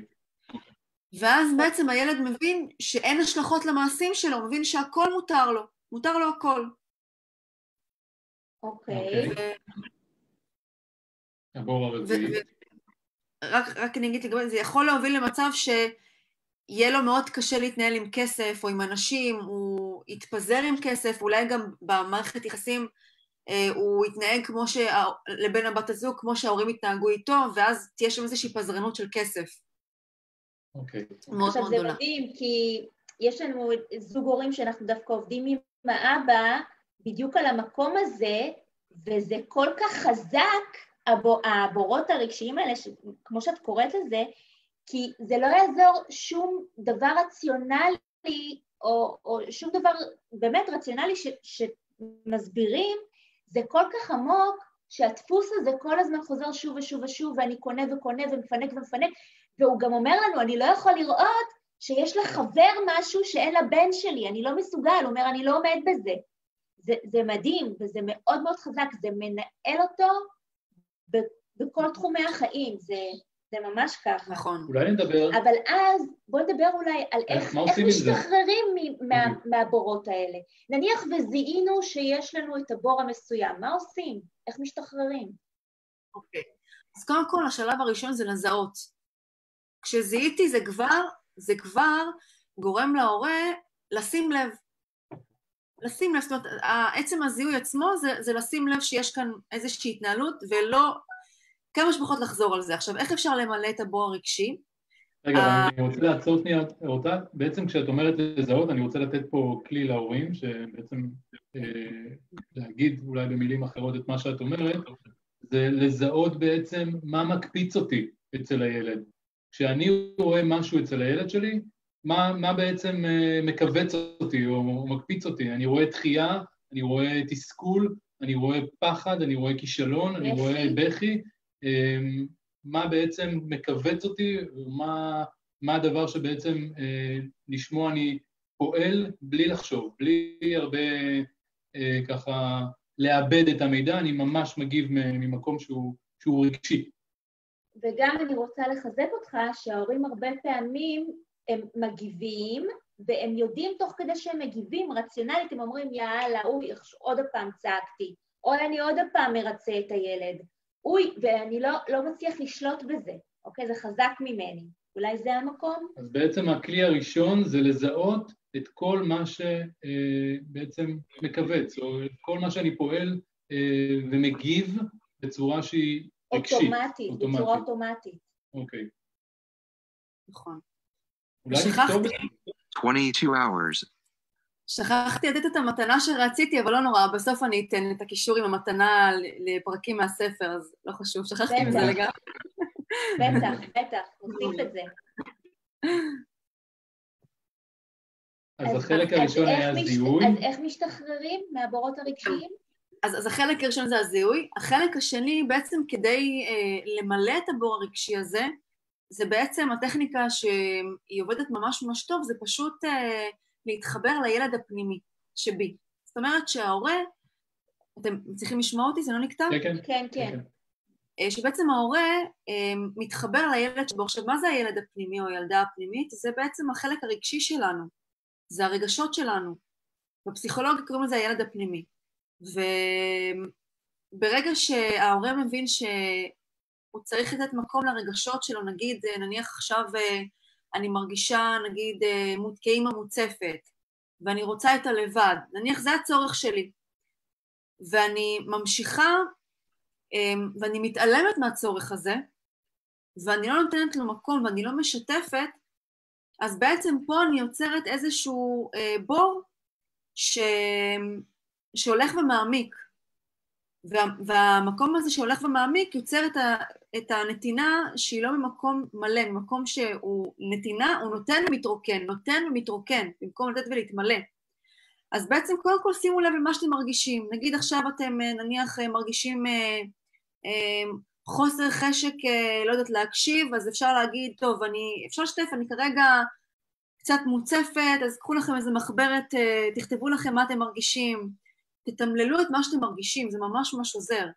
ואז בעצם הילד מבין שאין השלכות למעשים שלו, הוא מבין שהכל מותר לו הכל. אוקיי. הבור הרביעי. רק אני אגיד לגבי, זה יכול להוביל למצב שיהיה לו מאוד קשה להתנהל עם כסף או עם אנשים, הוא יתפזר עם כסף, אולי גם במערכת יחסים הוא יתנהג כמו לבן הבת הזוג, כמו שההורים יתנהגו איתו, ואז תהיה שם איזושהי פזרנות של כסף. אוקיי. עכשיו זה מדהים, כי יש לנו זוג הורים שאנחנו דווקא עובדים עם האבא, בדיוק על המקום הזה, וזה כל כך חזק, הבורות הרגשיים האלה, כמו שאת קוראת לזה, כי זה לא יעזור שום דבר רציונלי, או שום דבר באמת רציונלי שמסבירים, זה כל כך עמוק, שהדפוס הזה כל הזמן חוזר שוב ושוב ושוב, ואני קונה וקונה ומפנק ומפנק, והוא גם אומר לנו, אני לא יכול לראות שיש לחבר משהו שאין לבן שלי, אני לא מסוגל, הוא אומר, אני לא עומד בזה. זה מדהים, וזה מאוד מאוד חזק, זה מנהל אותו בכל תחומי החיים, זה ממש ככה. נכון. אולי נדבר... אבל אז, בואו נדבר אולי על איך משתחררים מהבורות האלה. נניח וזיהינו שיש לנו את הבור המסוים, מה עושים? איך משתחררים? אוקיי. אז קודם כל, השלב הראשון זה לזהות. כשזיהיתי זה כבר גורם להורה לשים לב. לשים לב, זאת אומרת, עצם הזיהוי עצמו זה לשים לב שיש כאן איזושהי התנהלות, ולא כמה שפחות לחזור על זה. עכשיו, איך אפשר למלא את הבור הרגשי? רגע, אני רוצה לעצור שנייה, בעצם כשאת אומרת לזהות, אני רוצה לתת פה כלי להורים, שבעצם להגיד אולי במילים אחרות את מה שאת אומרת, זה לזהות בעצם מה מקפיץ אותי אצל הילד. כשאני רואה משהו אצל הילד שלי, מה בעצם מקבץ אותי או מקפיץ אותי? אני רואה דחייה, אני רואה תסכול, אני רואה פחד, אני רואה כישלון, אני רואה בכי. מה בעצם מקבץ אותי, מה הדבר שבעצם לשמוע אני פועל בלי לחשוב, בלי הרבה ככה לאבד את המידע, אני ממש מגיב ממקום שהוא רגשי. וגם אני רוצה לחזק אותך שההורים הרבה פעמים הם מגיבים, והם יודעים תוך כדי שהם מגיבים, רציונלית הם אומרים, יאללה, אוי, עוד הפעם צעקתי, או אני עוד הפעם מרצה את הילד, אוי, ואני לא מצליח לשלוט בזה, אוקיי? זה חזק ממני. אולי זה המקום? אז בעצם הכלי הראשון זה לזהות את כל מה שבעצם מקבץ, או את כל מה שאני פועל ומגיב בצורה שהיא רגשית. אוטומטית, בצורה אוטומטית. אוקיי. נכון. אולי נכתוב... 22 hours. שכחתי לתת את המתנה שרציתי, אבל לא נורא, בסוף אני אתן את הקישור עם המתנה לפרקים מהספר, אז לא חשוב, שכחתי את זה לגמרי. בטח, נוסיף את זה. אז החלק הראשון היה זיהוי. אז איך משתחררים מהבורות הרגשיים? אז החלק הראשון זה הזיהוי. החלק השני, בעצם כדי למלא את הבור הרגשי הזה, זה בעצם הטכניקה שהיא עובדת ממש ממש טוב, זה פשוט להתחבר לילד הפנימי שבי. זאת אומרת שההורה, אתם צריכים לשמוע אותי, זה לא נקטע? כן. שבעצם ההורה מתחבר לילד שבו. עכשיו, מה זה הילד הפנימי או הילדה הפנימית? זה בעצם החלק הרגשי שלנו, זה הרגשות שלנו. בפסיכולוגיה קוראים לזה הילד הפנימי. וברגע שההורה מבין שהוא צריך לתת מקום לרגשות שלו, נניח עכשיו אני מרגישה, נגיד, כאימא מוצפת, ואני רוצה את הלבד, נניח זה הצורך שלי, ואני ממשיכה, ואני מתעלמת מהצורך הזה, ואני לא נותנת לו מקום, ואני לא משתפת, אז בעצם פה אני יוצרת איזשהו בור שהולך ומעמיק. והמקום הזה שהולך ומעמיק יוצר את הנתינה שהיא לא ממקום מלא, ממקום שהוא נתינה, הוא נותן ומתרוקן, במקום לתת ולהתמלא. אז בעצם קודם כל שימו לב למה שאתם מרגישים. נגיד עכשיו אתם נניח מרגישים חוסר חשק, לא יודעת, להקשיב, אז אפשר להגיד, טוב, אפשר לשתף, אני כרגע קצת מוצפת, אז קחו לכם איזה מחברת, תכתבו לכם מה אתם מרגישים, תתמללו את מה שאתם מרגישים, זה ממש ממש עוזר.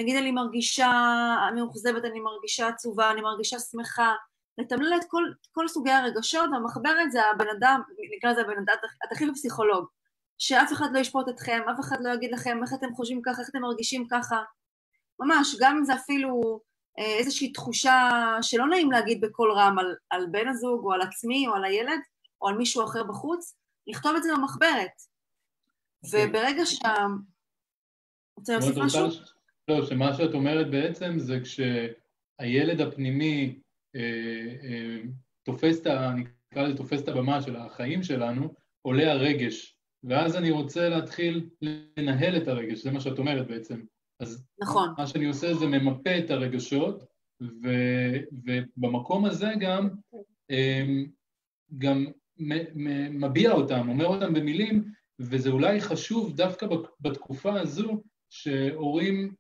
נגיד אני מרגישה מאוכזבת, אני מרגישה עצובה, אני מרגישה שמחה, לתמלל את כל סוגי הרגשות, והמחברת זה הבן אדם, נקרא לזה הבן אדם, התחיל בפסיכולוג, שאף אחד לא ישפוט אתכם, אף אחד לא יגיד לכם איך אתם חושבים ככה, איך אתם מרגישים ככה, ממש, גם אם זה אפילו איזושהי תחושה שלא נעים להגיד בכל רם על בן הזוג, או על עצמי, או על הילד, או על מישהו אחר בחוץ, לכתוב את זה במחברת. וברגע רוצה להוסיף משהו? לא, שמה שאת אומרת בעצם זה כשהילד הפנימי תופס את הבמה של החיים שלנו, עולה הרגש, ואז אני רוצה להתחיל לנהל את הרגש, זה מה שאת אומרת בעצם. אז נכון. מה שאני עושה זה ממפה את הרגשות, ובמקום הזה גם מביע אותם, אומר אותם במילים, וזה אולי חשוב דווקא בתקופה הזו, שהורים,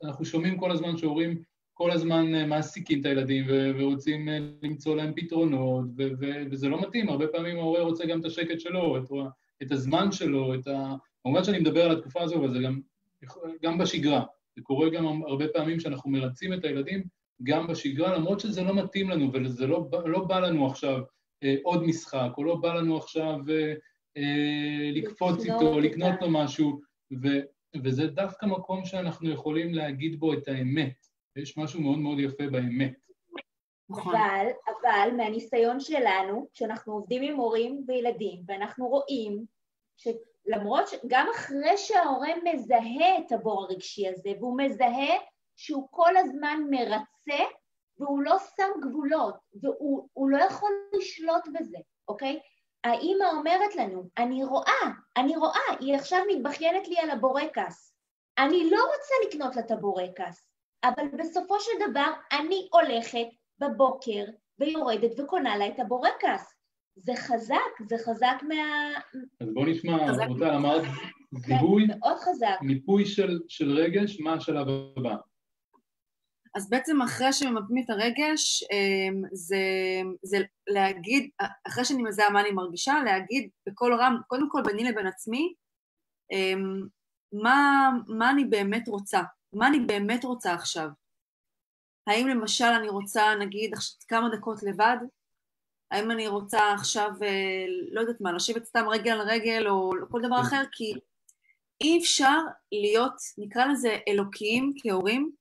אנחנו שומעים כל הזמן שהורים כל הזמן מעסיקים את הילדים ורוצים למצוא להם פתרונות, וזה לא מתאים, הרבה פעמים ההורה רוצה גם את השקט שלו, את הזמן שלו, כמובן שאני מדבר על התקופה הזו, אבל זה גם בשגרה, זה קורה גם הרבה פעמים שאנחנו מרצים את הילדים גם בשגרה, למרות שזה לא מתאים לנו, וזה לא בא לנו עכשיו עוד משחק, או לא בא לנו עכשיו לקפוץ איתו, לקנות לו משהו, וזה דווקא מקום שאנחנו יכולים להגיד בו את האמת. יש משהו מאוד מאוד יפה באמת. אבל מהניסיון שלנו, כשאנחנו עובדים עם הורים וילדים, ואנחנו רואים שלמרות שגם אחרי שההורה מזהה את הבור הרגשי הזה, והוא מזהה שהוא כל הזמן מרצה, והוא לא שם גבולות, והוא לא יכול לשלוט בזה, אוקיי? האמא אומרת לנו, אני רואה, היא עכשיו מתבחיינת לי על הבורקס. אני לא רוצה לקנות לה את הבורקס, אבל בסופו של דבר אני הולכת בבוקר ויורדת וקונה לה את הבורקס. זה חזק אז בוא נשמע, רוטל, אמרת זיהוי, מאוד חזק. מיפוי של רגש, מה השלב הבא? אז בעצם אחרי שממפים את הרגש, זה להגיד, אחרי שאני מזהה מה אני מרגישה, להגיד בכל רם, קודם כל ביני לבין עצמי, מה אני באמת רוצה, מה אני באמת רוצה עכשיו. האם למשל אני רוצה, נגיד, כמה דקות לבד, האם אני רוצה עכשיו, לא יודעת מה, לשבת סתם רגל על רגל או כל דבר אחר, כי אי אפשר להיות, נקרא לזה אלוקיים כהורים,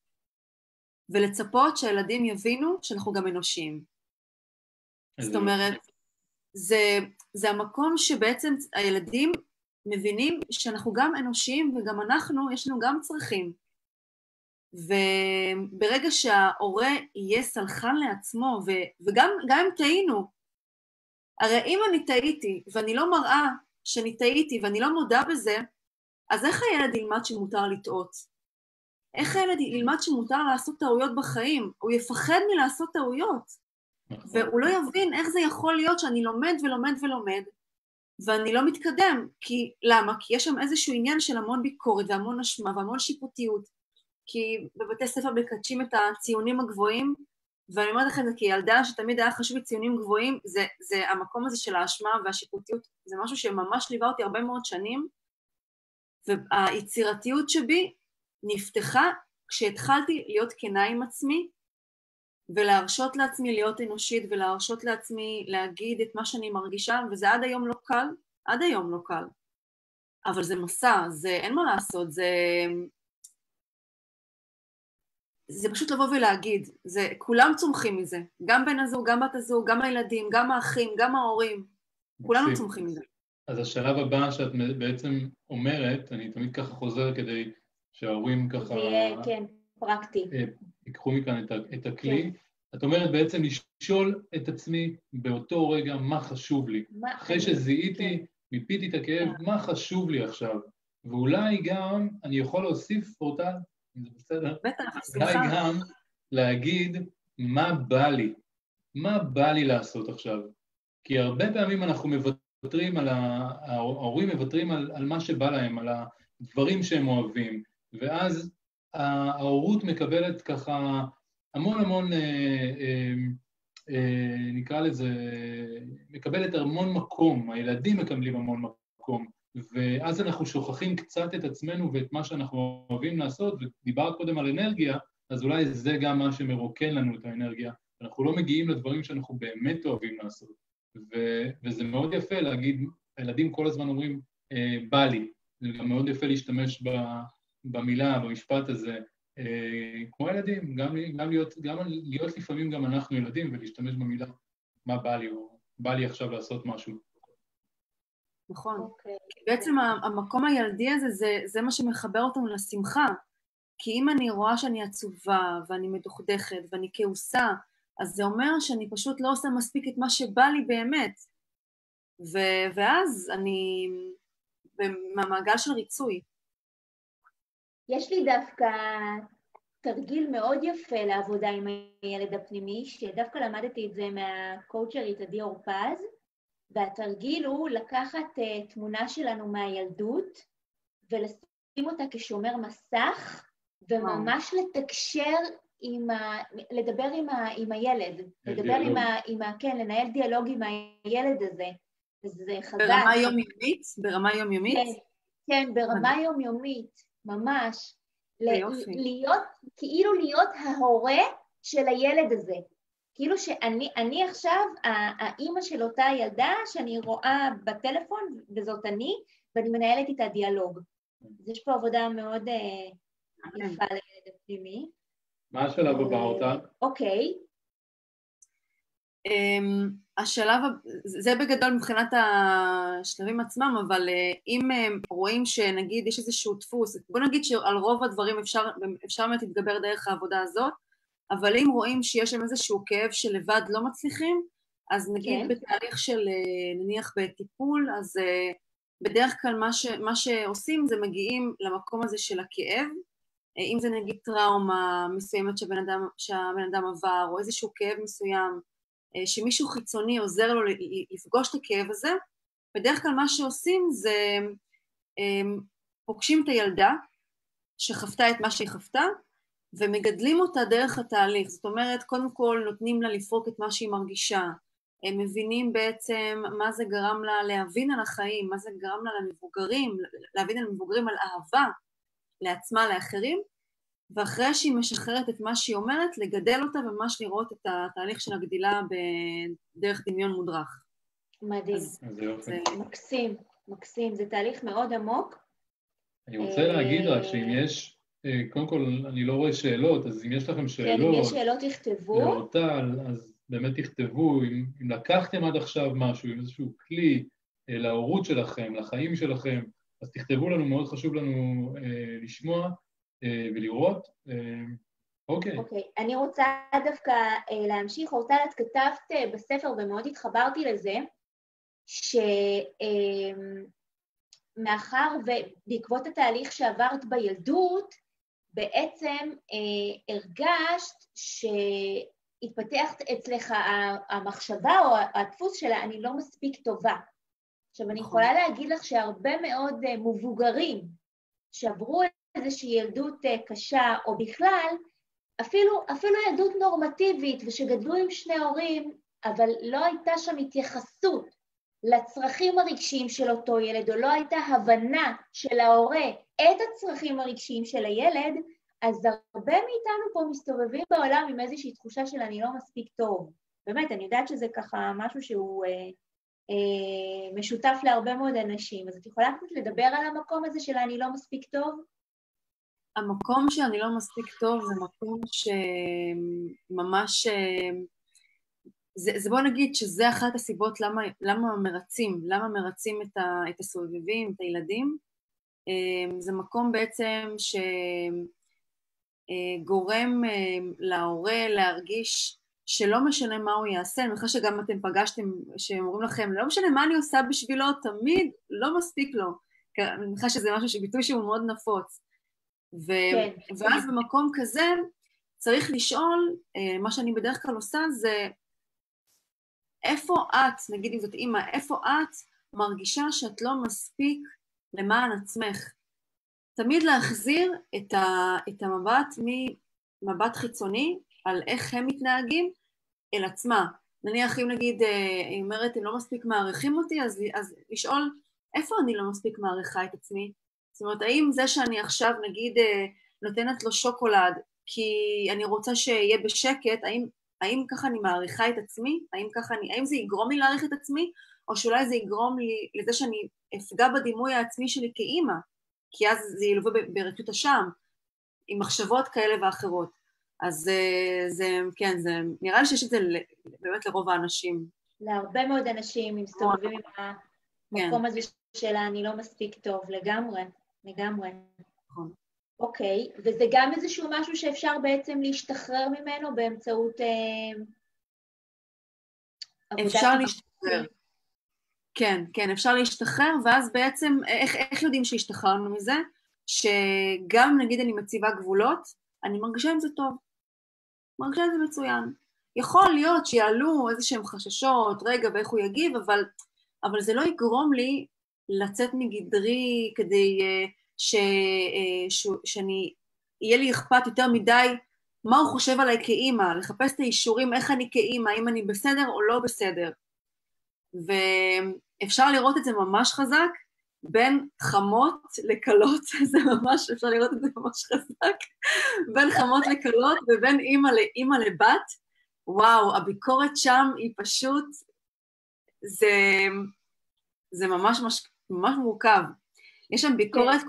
ולצפות שהילדים יבינו שאנחנו גם אנושיים. זאת אומרת, זה המקום שבעצם הילדים מבינים שאנחנו גם אנושיים וגם אנחנו, יש לנו גם צרכים. וברגע שההורה יהיה סלחן לעצמו, וגם אם טעינו, הרי אם אני טעיתי ואני לא מראה שאני טעיתי ואני לא מודה בזה, אז איך הילד ילמד שמותר לטעות? איך הילד ילמד שמותר לעשות טעויות בחיים? הוא יפחד מלעשות טעויות, והוא לא יבין איך זה יכול להיות שאני לומד ואני לא מתקדם. למה? כי יש שם איזשהו עניין של המון ביקורת והמון אשמה והמון שיפוטיות, כי בבתי ספר מקדשים את הציונים הגבוהים, ואני אומרת לכם, כי ילדה שתמיד היה חשוב ציונים גבוהים, זה המקום הזה של האשמה והשיפוטיות, זה משהו שממש ליווה אותי הרבה מאוד שנים, והיצירתיות שבי נפתחה כשהתחלתי להיות כנה עם עצמי, ולהרשות לעצמי להיות אנושית, ולהרשות לעצמי להגיד את מה שאני מרגישה, וזה עד היום לא קל, אבל זה מסע, אין מה לעשות, זה פשוט לבוא ולהגיד, כולם צומחים מזה, גם בן הזוג, גם בת הזוג, גם הילדים, גם האחים, גם ההורים, כולנו צומחים מזה. אז השלב הבא שאת בעצם אומרת, אני תמיד ככה חוזר כדי שההורים ככה... זה יהיה, כן, פרקטי. ייקחו מכאן את הכלי. את אומרת בעצם לשאול את עצמי באותו רגע מה חשוב לי. אחרי שזיהיתי, מיפיתי את הכאב, מה חשוב לי עכשיו? ואולי גם, אני יכול להוסיף פורטל, אם זה בסדר? בטח, אולי שמחה. גם להגיד מה בא לי, מה בא לי לעשות עכשיו. כי הרבה פעמים אנחנו מוותרים ההורים מוותרים על מה שבא להם, על הדברים שהם אוהבים, ואז ההורות מקבלת ככה המון המון, נקרא לזה, מקבלת המון מקום, הילדים מקבלים המון מקום, ואז אנחנו שוכחים קצת את עצמנו ואת מה שאנחנו אוהבים לעשות, ודיברת קודם על אנרגיה, אז אולי זה גם מה שמרוקן לנו את האנרגיה, אנחנו לא מגיעים לדברים שאנחנו באמת אוהבים לעשות, וזה מאוד יפה להגיד, הילדים כל הזמן אומרים, בא לי, זה גם מאוד יפה להשתמש במילה, במשפט הזה, כמו ילדים, גם להיות לפעמים גם אנחנו ילדים ולהשתמש במילה מה בא לי, או בא לי עכשיו לעשות משהו. נכון. בעצם המקום הילדי הזה, זה מה שמחבר אותנו לשמחה. כי אם אני רואה שאני עצובה ואני מדוכדכת ואני כעוסה, אז זה אומר שאני פשוט לא עושה מספיק את מה שבא לי באמת. ואז אני במעגל של ריצוי. יש לי דווקא תרגיל מאוד יפה לעבודה עם הילד הפנימי, שדווקא למדתי את זה מהקואוצ'רית עדי אורפז, והתרגיל הוא לקחת תמונה שלנו מהילדות, ולשים אותה כשומר מסך, וממש לתקשר לדבר עם הילד, לדבר כן, לנהל דיאלוג עם הילד הזה, וזה חזק. ברמה יומיומית? ברמה יומיומית? כן, ברמה יומיומית, ממש. כאילו להיות ההורה של הילד הזה. כאילו שאני עכשיו, האמא של אותה ילדה שאני רואה בטלפון, וזאת אני, ואני מנהלת איתה דיאלוג. אז יש פה עבודה מאוד יפה לילד הפנימי. מה השלב הבא אותה? אוקיי. השלב, זה בגדול מבחינת השלבים עצמם, אבל אם רואים שנגיד יש איזשהו דפוס, בוא נגיד שעל רוב הדברים אפשר באמת להתגבר דרך העבודה הזאת, אבל אם רואים שיש שם איזשהו כאב שלבד לא מצליחים, אז נגיד כן. בתהליך של נניח בטיפול, אז בדרך כלל מה שעושים זה מגיעים למקום הזה של הכאב, אם זה נגיד טראומה מסוימת שהבן אדם עבר, או איזשהו כאב מסוים, שמישהו חיצוני עוזר לו לפגוש את הכאב הזה, בדרך כלל מה שעושים זה פוגשים את הילדה שחוותה את מה שהיא חוותה, ומגדלים אותה דרך התהליך. זאת אומרת, קודם כל נותנים לה לפרוק את מה שהיא מרגישה, הם מבינים בעצם מה זה גרם לה להבין על החיים, מה זה גרם לה למבוגרים, להבין על מבוגרים, על אהבה לעצמה, לאחרים, ואחרי שהיא משחררת את מה שהיא אומרת, לגדל אותה וממש לראות את התהליך של הגדילה בדרך דמיון מודרך. מדהים. זה מקסים, מקסים. זה תהליך מאוד עמוק. אני רוצה להגיד רק שאם יש, קודם כל אני לא רואה שאלות, אז אם יש לכם שאלות... כן, אם יש שאלות תכתבו. לאורטל, אז באמת תכתבו. אם לקחתם עד עכשיו משהו, עם איזשהו כלי להורות שלכם, לחיים שלכם, אז תכתבו לנו, מאוד חשוב לנו לשמוע. ולראות, אוקיי. אוקיי, אני רוצה דווקא להמשיך, אורטל, את כתבת בספר ומאוד התחברתי לזה, שמאחר ובעקבות התהליך שעברת בילדות, בעצם הרגשת שהתפתחת אצלך המחשבה או הדפוס שלה, אני לא מספיק טובה. עכשיו, אני יכולה להגיד לך שהרבה מאוד מבוגרים שעברו איזושהי ילדות קשה, או בכלל, אפילו ילדות נורמטיבית, ושגדלו עם שני הורים, אבל לא הייתה שם התייחסות לצרכים הרגשיים של אותו ילד, או לא הייתה הבנה של ההורה את הצרכים הרגשיים של הילד, אז הרבה מאיתנו פה מסתובבים בעולם עם איזושהי תחושה של אני לא מספיק טוב. באמת, אני יודעת שזה ככה משהו שהוא משותף להרבה מאוד אנשים, אז את יכולה קצת לדבר על המקום הזה של אני לא מספיק טוב? המקום שאני לא מספיק טוב זה מקום שממש, זה בוא נגיד שזה אחת הסיבות למה מרצים את הסובבים, את הילדים. זה מקום בעצם שגורם להורה להרגיש שלא משנה מה הוא יעשה, אני מניחה שגם אתם פגשתם שאומרים לכם, לא משנה מה אני עושה בשבילו, תמיד לא מספיק לו. אני מניחה שזה משהו ביטוי שהוא מאוד נפוץ. כן. ואז במקום כזה צריך לשאול, מה שאני בדרך כלל עושה זה, איפה את, נגיד אם זאת אימא, איפה את מרגישה שאת לא מספיק למען עצמך? תמיד להחזיר את המבט ממבט חיצוני על איך הם מתנהגים אל עצמה. נניח אם נגיד, היא אומרת, הם לא מספיק מעריכים אותי, אז לשאול, איפה אני לא מספיק מעריכה את עצמי? זאת אומרת, האם זה שאני עכשיו נגיד נותנת לו שוקולד, כי אני רוצה שיהיה בשקט, האם ככה אני מעריכה את עצמי? האם זה יגרום לי להעריך את עצמי? או שאולי זה יגרום לי לזה שאני אפגע בדימוי העצמי שלי כאימא, כי אז זה ילווה ברטוט אשם, עם מחשבות כאלה ואחרות. אז כן, נראה לי שיש את זה באמת לרוב האנשים. להרבה מאוד אנשים מסתובבים עם המקום הזה של אני לא מספיק טוב, לגמרי. נכון. אוקיי, וזה גם איזשהו משהו שאפשר בעצם להשתחרר ממנו באמצעות אפשר להשתחרר. כן, אפשר להשתחרר, ואז בעצם, איך יודעים שהשתחררנו מזה? שגם נגיד אני מציבה גבולות, אני מרגישה עם זה טוב. מרגישה עם זה מצוין. יכול להיות שיעלו איזשהם חששות, רגע, ואיך הוא יגיב, אבל זה לא יגרום לי לצאת מגדרי כדי שאני, יהיה לי אכפת יותר מדי מה הוא חושב עליי כאימא, לחפש את האישורים איך אני כאימא, אם אני בסדר או לא בסדר. ואפשר לראות את זה ממש חזק, בין חמות לקלות, זה ממש, אפשר לראות את זה ממש חזק, בין חמות לקלות ובין אימא לבת, וואו, הביקורת שם היא פשוט, זה ממש מורכב. יש שם ביקורת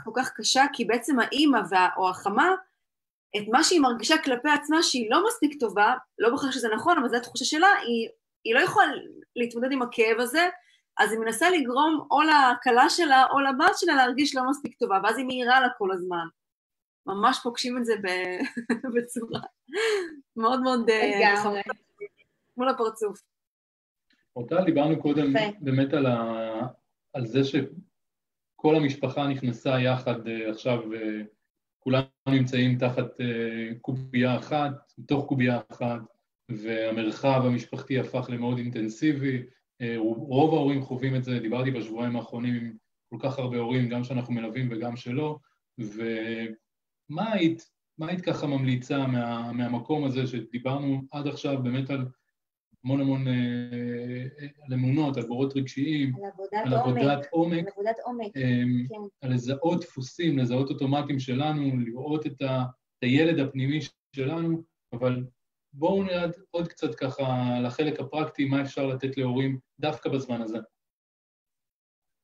כל כך קשה, כי בעצם האימא או החמה, את מה שהיא מרגישה כלפי עצמה שהיא לא מספיק טובה, לא בכלל שזה נכון, אבל זו התחושה שלה, היא לא יכולה להתמודד עם הכאב הזה, אז היא מנסה לגרום או לקלה שלה או לבת שלה להרגיש לא מספיק טובה, ואז היא מהירה לה כל הזמן. ממש פוגשים את זה בצורה מאוד מאוד מול הפרצוף. אותה דיברנו קודם באמת על זה שכל המשפחה נכנסה יחד עכשיו, כולנו נמצאים תחת קובייה אחת, בתוך קובייה אחת, והמרחב המשפחתי הפך למאוד אינטנסיבי, רוב ההורים חווים את זה, דיברתי בשבועיים האחרונים עם כל כך הרבה הורים, גם שאנחנו מלווים וגם שלא, ומה היית ככה ממליצה מהמקום הזה שדיברנו עד עכשיו באמת על המון על אמונות, על בורות רגשיים, על עבודת עומק, על לזהות דפוסים, לזהות אוטומטים שלנו, לראות את הילד הפנימי שלנו, אבל בואו נרד עוד קצת ככה לחלק הפרקטי, מה אפשר לתת להורים דווקא בזמן הזה.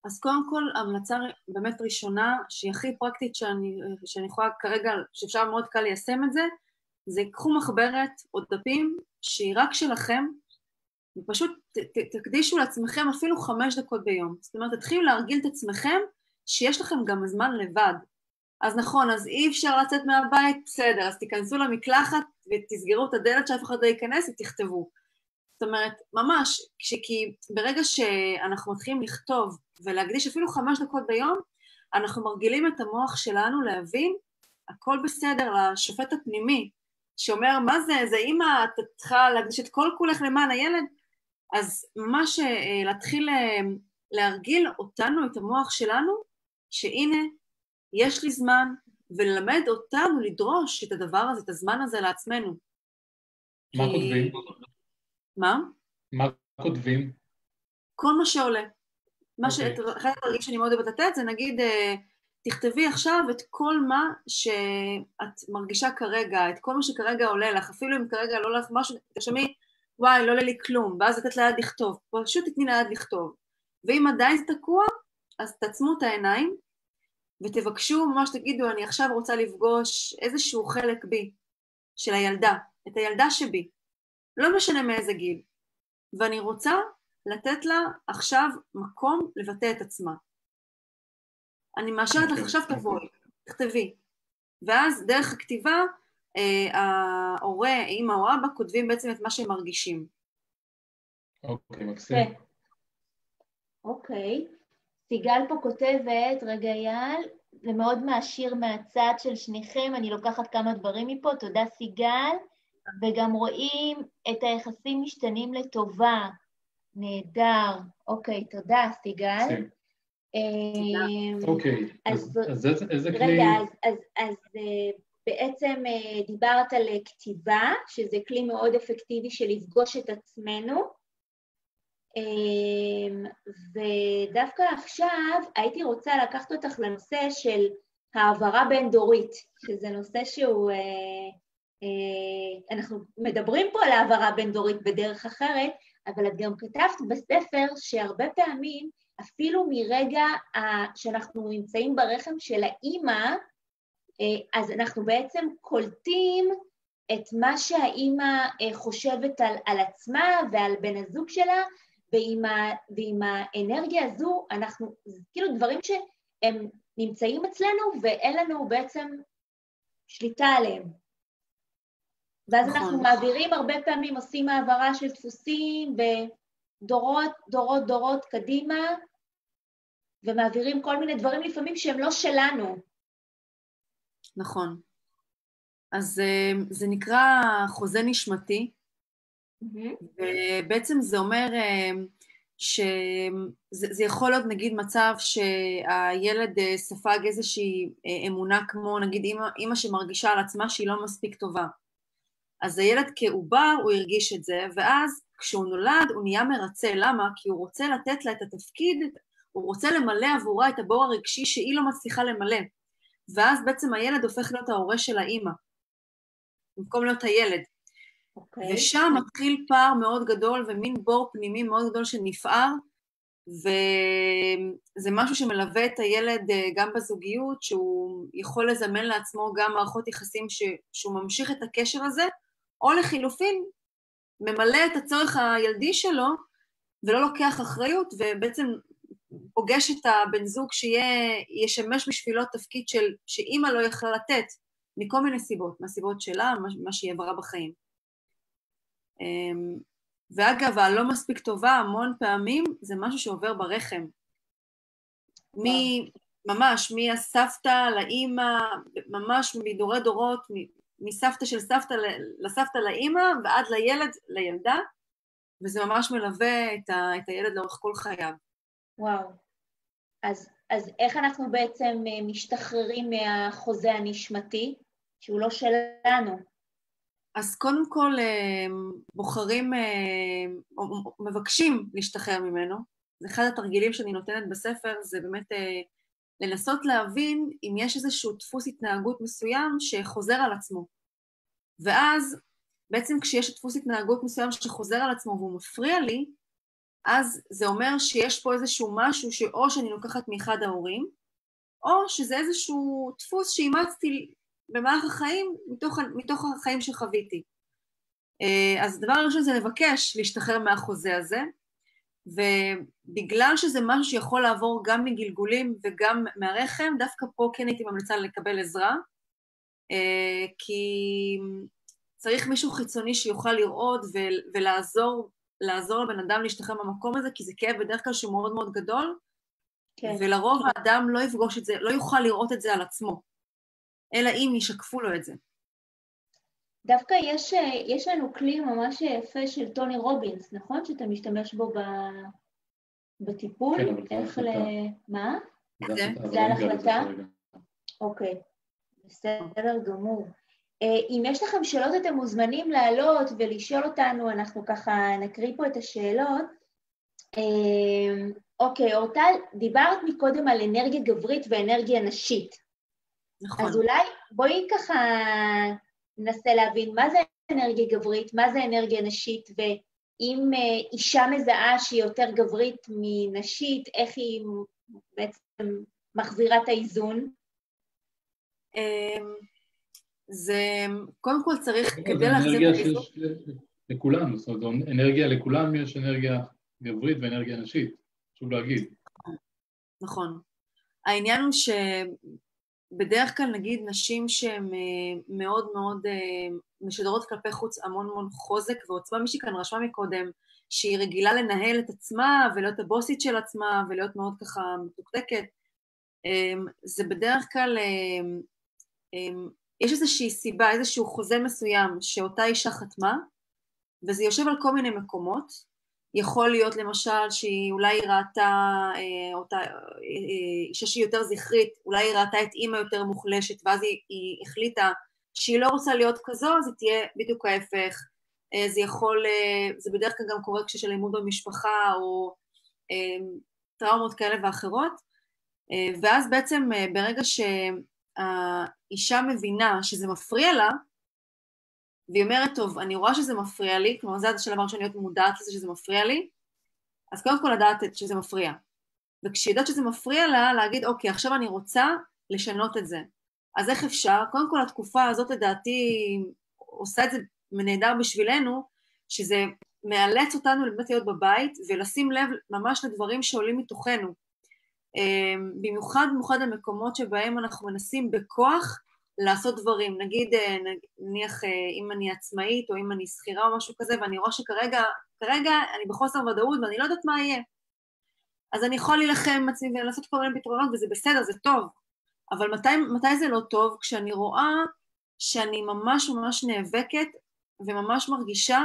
אז קודם כל, המלצה באמת ראשונה, שהיא הכי פרקטית שאני יכולה כרגע, שאפשר מאוד קל ליישם את זה, זה קחו מחברת או דפים שהיא רק שלכם, ופשוט תקדישו לעצמכם אפילו 5 דקות ביום. זאת אומרת, תתחילו להרגיל את עצמכם שיש לכם גם זמן לבד. אז נכון, אז אי אפשר לצאת מהבית, בסדר, אז תיכנסו למקלחת ותסגרו את הדלת שאף אחד לא ייכנס ותכתבו. זאת אומרת, ממש, כי ברגע שאנחנו מתחילים לכתוב ולהקדיש אפילו 5 דקות ביום, אנחנו מרגילים את המוח שלנו להבין, הכל בסדר, לשופט הפנימי, שאומר, מה זה, זה אמא, אתה צריכה להקדיש את כל כולך למען הילד, אז ממש להתחיל להרגיל אותנו, את המוח שלנו, שהנה, יש לי זמן, וללמד אותנו לדרוש את הדבר הזה, את הזמן הזה לעצמנו. מה כותבים? מה? מה כותבים? כל מה שעולה. אחד הדברים שאני מאוד אוהבת לתת, זה נגיד, תכתבי עכשיו את כל מה שאת מרגישה כרגע, את כל מה שכרגע עולה לך, אפילו אם כרגע לא לך משהו, תשמעי, וואי, לא עולה לי כלום, ואז לתת ליד לכתוב, פשוט תתני ליד לכתוב. ואם עדיין זה תקוע, אז תעצמו את העיניים, ותבקשו, ממש תגידו, אני עכשיו רוצה לפגוש איזשהו חלק בי, של הילדה, את הילדה שבי, לא משנה מאיזה גיל, ואני רוצה לתת לה עכשיו מקום לבטא את עצמה. אני מאשרת לך עכשיו תבואי, תכתבי. ואז דרך הכתיבה, ההורה, אמא או אבא, כותבים בעצם את מה שהם מרגישים. אוקיי, מקסים. אוקיי. סיגל פה כותבת, רגע אייל, זה מאוד מעשיר מהצד של שניכם, אני לוקחת כמה דברים מפה, תודה סיגל, וגם רואים את היחסים משתנים לטובה, נהדר, אוקיי, תודה סיגל. אוקיי, אז איזה כלי... רגע, אז בעצם דיברת על כתיבה, שזה כלי מאוד אפקטיבי של לפגוש את עצמנו, ודווקא עכשיו הייתי רוצה לקחת אותך לנושא של העברה בין דורית, שזה נושא שהוא, אנחנו מדברים פה על העברה בין דורית בדרך אחרת, אבל את גם כתבת בספר שהרבה פעמים, אפילו מרגע שאנחנו נמצאים ברחם של האימא, אז אנחנו בעצם קולטים את מה שהאימא חושבת על עצמה ועל בן הזוג שלה, ועם האנרגיה הזו, אנחנו, כאילו דברים שהם נמצאים אצלנו ואין לנו בעצם שליטה עליהם. ואז אנחנו מעבירים הרבה פעמים, עושים העברה של דפוסים ודורות קדימה, ומעבירים כל מיני דברים לפעמים שהם לא שלנו. נכון. אז זה נקרא חוזה נשמתי, ובעצם זה אומר שזה יכול להיות נגיד מצב שהילד ספג איזושהי אמונה כמו נגיד אמא שמרגישה על עצמה שהיא לא מספיק טובה. אז הילד כעובר הוא הרגיש את זה, ואז כשהוא נולד הוא נהיה מרצה. למה? כי הוא רוצה לתת לה את התפקיד, הוא רוצה למלא עבורה את הבור הרגשי שהיא לא מצליחה למלא. ואז בעצם הילד הופך להיות ההורה של האמא, במקום להיות הילד. ושם מתחיל פער מאוד גדול ומין בור פנימי מאוד גדול שנפער, וזה משהו שמלווה את הילד גם בזוגיות, שהוא יכול לזמן לעצמו גם מערכות יחסים שהוא ממשיך את הקשר הזה, או לחילופין ממלא את הצורך הילדי שלו ולא לוקח אחריות, ובעצם פוגש את הבן זוג שישמש בשבילו תפקיד שאמא לא יכלה לתת מכל מיני סיבות, מהסיבות שלה, מה שהיא עברה בחיים. ואגב, הלא מספיק טובה המון פעמים זה משהו שעובר ברחם. ממש, מהסבתא לאמא, ממש מדורי דורות, מסבתא של סבתא לסבתא לאמא, ועד לילד, לילדה, וזה ממש מלווה את הילד לאורך כל חייו. וואו. אז איך אנחנו בעצם משתחררים מהחוזה הנשמתי, שהוא לא שלנו? אז קודם כל בוחרים, או מבקשים להשתחרר ממנו. זה אחד התרגילים שאני נותנת בספר, זה באמת לנסות להבין אם יש איזשהו דפוס התנהגות מסוים שחוזר על עצמו. ואז בעצם כשיש דפוס התנהגות מסוים שחוזר על עצמו והוא מפריע לי, אז זה אומר שיש פה איזשהו משהו שאו שאני לוקחת מאחד ההורים, או שזה איזשהו דפוס שאימצתי במהלך החיים מתוך החיים שחוויתי. אז הדבר הראשון זה לבקש להשתחרר מהחוזה הזה, ובגלל שזה משהו שיכול לעבור גם מגלגולים וגם מהרחם, דווקא פה כן הייתי ממליצה לקבל עזרה, כי צריך מישהו חיצוני שיוכל לראות ולעזור לבן אדם להשתחרר מהמקום הזה, כי זה כאב בדרך כלל שהוא מאוד מאוד גדול, כן. ולרוב האדם לא יפגוש את זה, לא יוכל לראות את זה על עצמו, אלא אם ישקפו לו את זה. דווקא יש לנו כלי ממש יפה של טוני רובינס, נכון? שאתה משתמש בו בטיפול? כן, אבל איך מה? זה על החלטה? אוקיי, בסדר גמור. אם יש לכם שאלות אתם מוזמנים לעלות ולשאול אותנו, אנחנו ככה נקריא פה את השאלות. אוקיי, אורטל, דיברת מקודם על אנרגיה גברית ואנרגיה נשית. נכון. אז אולי בואי ככה ננסה להבין מה זה אנרגיה גברית, מה זה אנרגיה נשית, ואם אישה מזהה שהיא יותר גברית מנשית, איך היא בעצם מחזירה את האיזון? זה קודם כל צריך כדי להחזיר את האיזון. לכולם, זאת אומרת, אנרגיה לכולם יש אנרגיה גברית ואנרגיה נשית, חשוב להגיד. נכון. העניין הוא שבדרך כלל נגיד נשים שהן מאוד מאוד משדרות כלפי חוץ המון המון חוזק ועוצמה, מישהי כאן רשמה מקודם, שהיא רגילה לנהל את עצמה ולהיות הבוסית של עצמה ולהיות מאוד ככה מתוקתקת. זה בדרך כלל, יש איזושהי סיבה, איזשהו חוזה מסוים שאותה אישה חתמה, וזה יושב על כל מיני מקומות. יכול להיות למשל שהיא אולי ראתה אותה, אישה שהיא יותר זכרית, אולי היא ראתה את אימא יותר מוחלשת, ואז היא החליטה שהיא לא רוצה להיות כזו, אז היא תהיה בדיוק ההפך. זה יכול, זה בדרך כלל גם קורה כשיש אלימות במשפחה, או טראומות כאלה ואחרות, ואז בעצם ברגע שהאישה מבינה שזה מפריע לה, והיא אומרת, טוב, אני רואה שזה מפריע לי, כלומר זה השלב הראשון להיות מודעת לזה שזה מפריע לי, אז קודם כל לדעת שזה מפריע. וכשהיא יודעת שזה מפריע לה, להגיד, אוקיי, עכשיו אני רוצה לשנות את זה. אז איך אפשר? קודם כל התקופה הזאת לדעתי עושה את זה נהדר בשבילנו, שזה מאלץ אותנו באמת להיות בבית, ולשים לב ממש לדברים שעולים מתוכנו. במיוחד המקומות שבהם אנחנו מנסים בכוח לעשות דברים, נניח אם אני עצמאית או אם אני שכירה או משהו כזה, ואני רואה שכרגע אני בחוסר ודאות ואני לא יודעת מה יהיה. אז אני יכול להילחם עם עצמי ולעשות כל מיני פתרונות וזה בסדר, זה טוב. אבל מתי זה לא טוב? כשאני רואה שאני ממש נאבקת וממש מרגישה